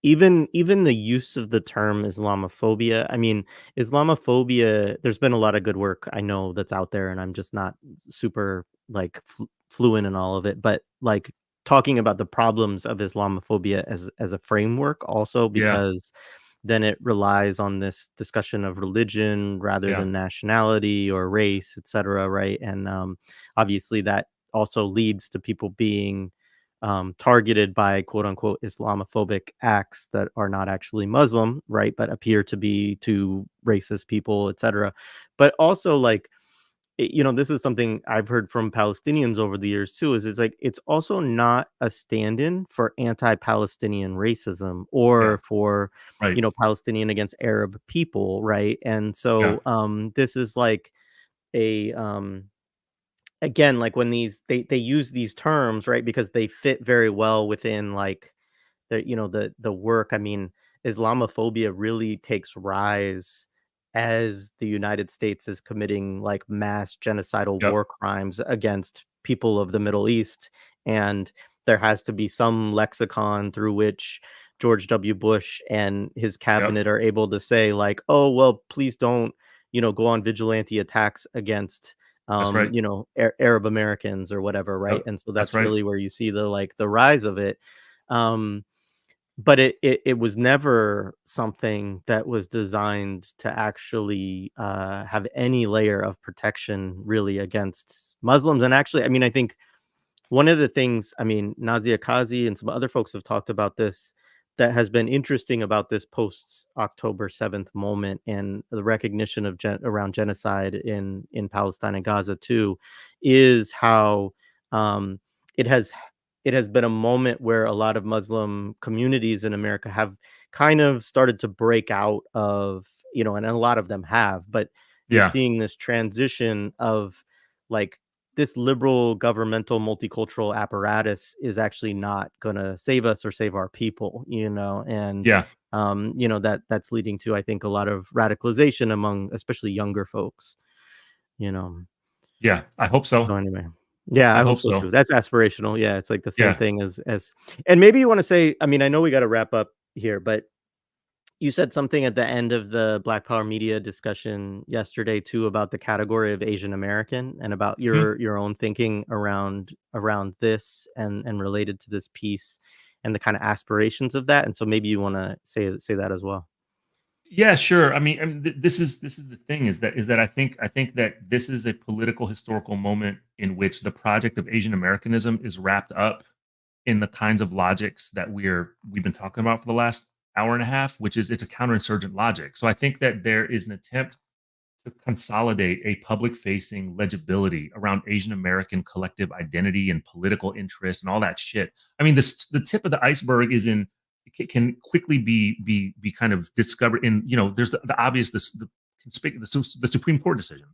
even the use of the term Islamophobia, I mean, Islamophobia, there's been a lot of good work I know that's out there, and I'm just not super, like, fluent in all of it, but, like, talking about the problems of Islamophobia as a framework also, Yeah, because then it relies on this discussion of religion rather yeah, than nationality or race, etcetera, right? And, obviously, that also leads to people being targeted by quote unquote Islamophobic acts that are not actually Muslim, right? But appear to be to racist people, etc. But also, like, this is something I've heard from Palestinians over the years too. Is it's like it's also not a stand-in for anti-Palestinian racism yeah, or for right. Palestinian against Arab people, right? And Yeah, so this is like a again, like when they use these terms, right? Because they fit very well within like the work. I mean, Islamophobia really takes rise as the United States is committing like mass genocidal yep, war crimes against people of the Middle East, and there has to be some lexicon through which George W. Bush and his yep. cabinet are able to say like, "Oh, well, please don't, go on vigilante attacks against That's right. Arab Americans or whatever," right? Yep, And so that's that's right. really where you see the rise of it. Um but it was never something that was designed to actually, have any layer of protection really against Muslims, and actually, I mean, I think one of the things, I mean, Nazia Kazi and some other folks have talked about this, that has been interesting about this post October 7th moment and the recognition of around genocide in Palestine and Gaza too, is how um, it has it has been a moment where a lot of Muslim communities in America have kind of started to break out of, and a lot of them have, but you're Yeah, seeing this transition of like this liberal governmental multicultural apparatus is actually not gonna save us or save our people, and yeah, that's leading to, I think, a lot of radicalization among especially younger folks, you know. yeah. I hope So so. anyway. Yeah, I I hope hope so so. too. That's aspirational. Yeah, it's like the same Yeah. thing as and maybe you wanna say, I mean, I know we gotta wrap up here, but you said something at the end of the Black Power Media discussion yesterday too about the category of Asian American and about Mhm. your own thinking around this and related to this piece and the kind of aspirations of that. And so maybe you want to say that as well. Yeah, sure. I mean, this is the thing is that I think that this is a political historical moment in which the project of Asian Americanism is wrapped up in the kinds of logics that we've been talking about for the last hour and a half, which is it's a counterinsurgent logic. So I think that there is an attempt to consolidate a public facing legibility around Asian American collective identity and political interest and all that shit. I mean, the tip of the iceberg is in can quickly be kind of discovered in there's the obvious the Supreme Court decision,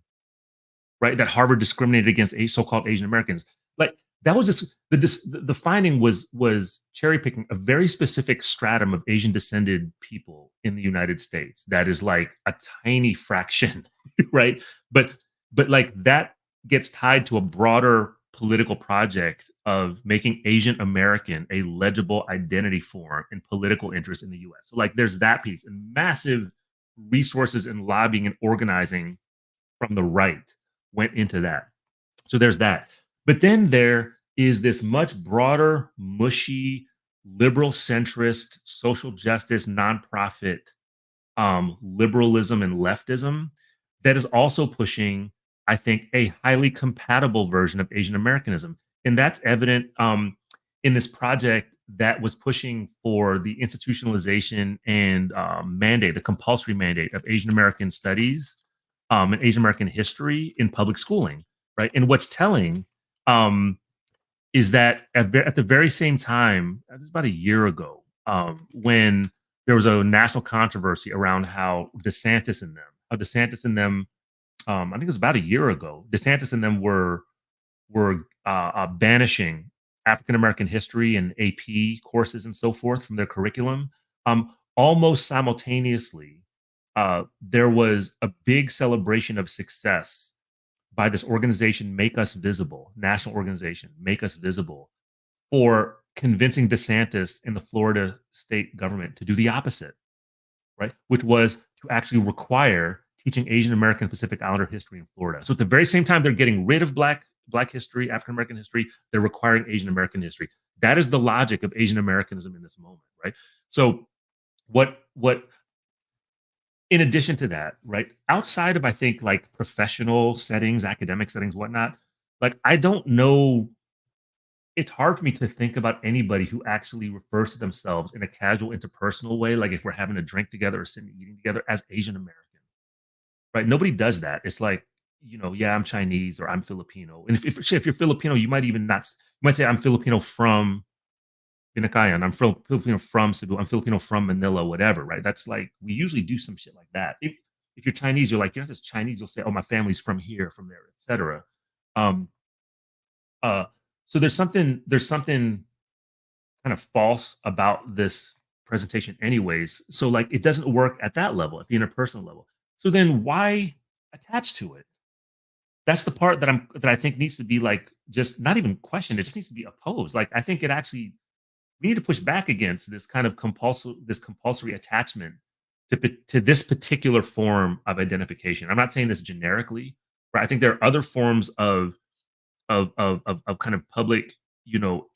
right, that Harvard discriminated against so-called Asian Americans. Like that was just the finding was cherry picking a very specific stratum of Asian descended people in the United States. That is like a tiny fraction, right? But like that gets tied to a broader political project of making Asian American a legible identity form and political interest in the US. So, like, there's that piece and massive resources and lobbying and organizing from the right went into that. So there's that. But then there is this much broader, mushy, liberal centrist, social justice, nonprofit liberalism and leftism that is also pushing, I think, a highly compatible version of Asian Americanism. And that's evident in this project that was pushing for the institutionalization and mandate, the compulsory mandate of Asian American studies and Asian American history in public schooling, right? And what's telling is that at the very same time, this was about a year ago, when there was a national controversy around how DeSantis and them, I think it was about a year ago, DeSantis and them were banishing African American history and AP courses and so forth from their curriculum. Almost simultaneously, there was a big celebration of success by this organization, Make Us Visible, national organization, Make Us Visible, for convincing DeSantis and the Florida state government to do the opposite, right? Which was to actually require teaching Asian American Pacific Islander history in Florida. So at the very same time they're getting rid of black history, African American history, they're requiring Asian American history. That is the logic of Asian Americanism in this moment, right? So what in addition to that, right, outside of, I think, like professional settings, academic settings, whatnot, like, I don't know, it's hard for me to think about anybody who actually refers to themselves in a casual interpersonal way, like if we're having a drink together or sitting eating together, as Asian American, right? Nobody does that. It's like, yeah, I'm Chinese or I'm Filipino. And if you're Filipino, you might even not, you might say, I'm Filipino from Binakayan, I'm Filipino from Cebu, I'm Filipino from Manila, whatever, right? That's like, we usually do some shit like that. If you're Chinese, you're like, you're not just Chinese, you'll say, oh, my family's from here, from there, etc. Um, uh, so there's something kind of false about this presentation, anyways. So, like, it doesn't work at that level, at the interpersonal level. So then why attach to it? That's the part that I think needs to be, like, just not even questioned. It just needs to be opposed. Like, I think it actually, we need to push back against this kind of compulsory attachment to this particular form of identification. I'm not saying this generically, but I think there are other forms of kind of public, you know,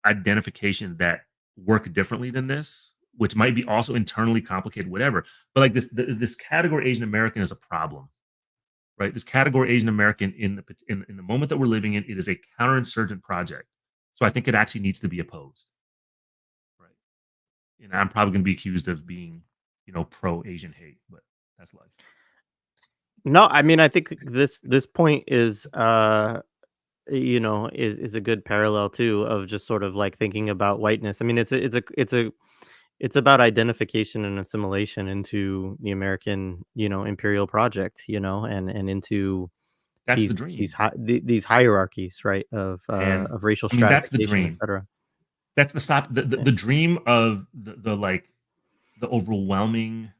identification that work differently than this, which might be also internally complicated, whatever. But like this category Asian American is a problem, right? This category Asian American in the moment that we're living in, it is a counterinsurgent project. So I think it actually needs to be opposed, right? And I'm probably going to be accused of being, pro Asian hate, but that's life. No, I mean, I think this point is is a good parallel too of just sort of like thinking about whiteness. I mean, it's about identification and assimilation into the American, imperial project, and into That's the these dream, these hierarchies, right, and of racial I mean that's the stratification, dream. etc. That's the dream of the like the overwhelming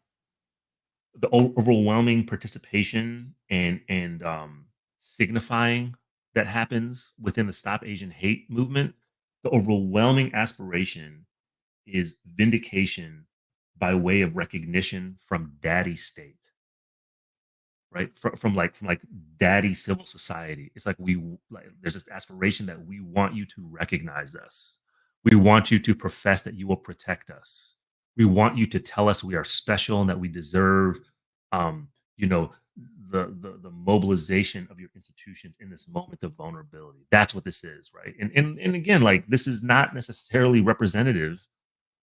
participation and signifying that happens within the Stop Asian Hate movement. The overwhelming aspiration is vindication by way of recognition from daddy state, right? From daddy civil society. It's like, there's this aspiration that we want you to recognize us. We want you to profess that you will protect us. We want you to tell us we are special and that we deserve, um, you know, the mobilization of your institutions in this moment of vulnerability. That's what this is, right? And again, like, this is not necessarily representative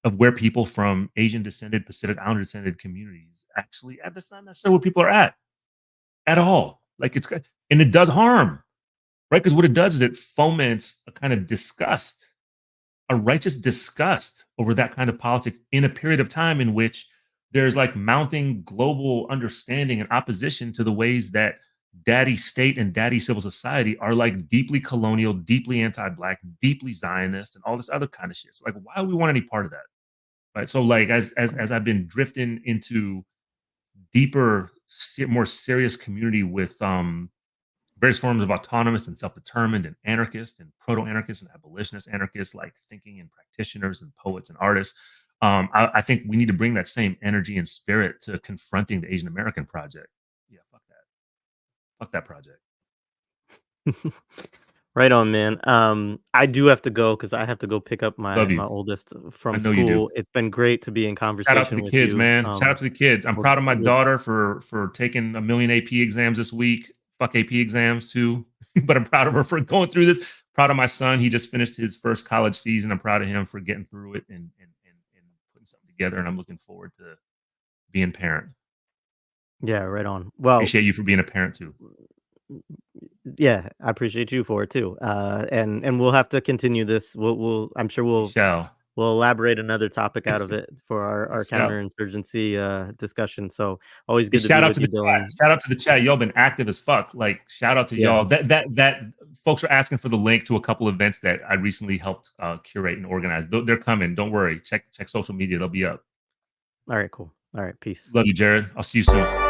of where people from Asian descended, Pacific Islander descended communities actually at. That's not necessarily where people are at all. Like, and it does harm, right? Because what it does is it foments a kind of disgust, a righteous disgust over that kind of politics in a period of time in which there's like mounting global understanding and opposition to the ways that daddy state and daddy civil society are like deeply colonial, deeply anti-black, deeply Zionist, and all this other kind of shit. So, like, why would we want any part of that? Right. So, like, as I've been drifting into deeper, more serious community with various forms of autonomous and self-determined and anarchist and proto-anarchist and abolitionist anarchists, like thinking and practitioners and poets and artists. I think we need to bring that same energy and spirit to confronting the Asian American project. Yeah, fuck that project. Right on, man. I do have to go because I have to go pick up Love my you. oldest I from know you do. school. It's been great to be in Shout out to conversation the with kids, you. man. Shout out to the kids. I'm We'll, proud of my we'll daughter for taking a million AP exams this week. Fuck AP exams too, but I'm proud of her for going through this. Proud of my son. He just finished his first college season. I'm proud of him for getting through it and putting something together. And I'm looking forward to being parent. Yeah, right on. Well, Appreciate you for being a parent too. yeah, I appreciate you for it too. And we'll have to continue this. I'm sure We shall. we'll elaborate another topic out of it for We our shall. counterinsurgency discussion. So always Hey, good to shout be out with to you, the chat. Dylan. Shout out to the chat. Y'all been active as fuck. Like, shout out to Yeah. y'all. That folks are asking for the link to a couple events that I recently helped curate and organize. They're coming. Don't worry. Check social media. They'll be up. All right, cool. All right, peace. Love you, Jared. I'll see you soon.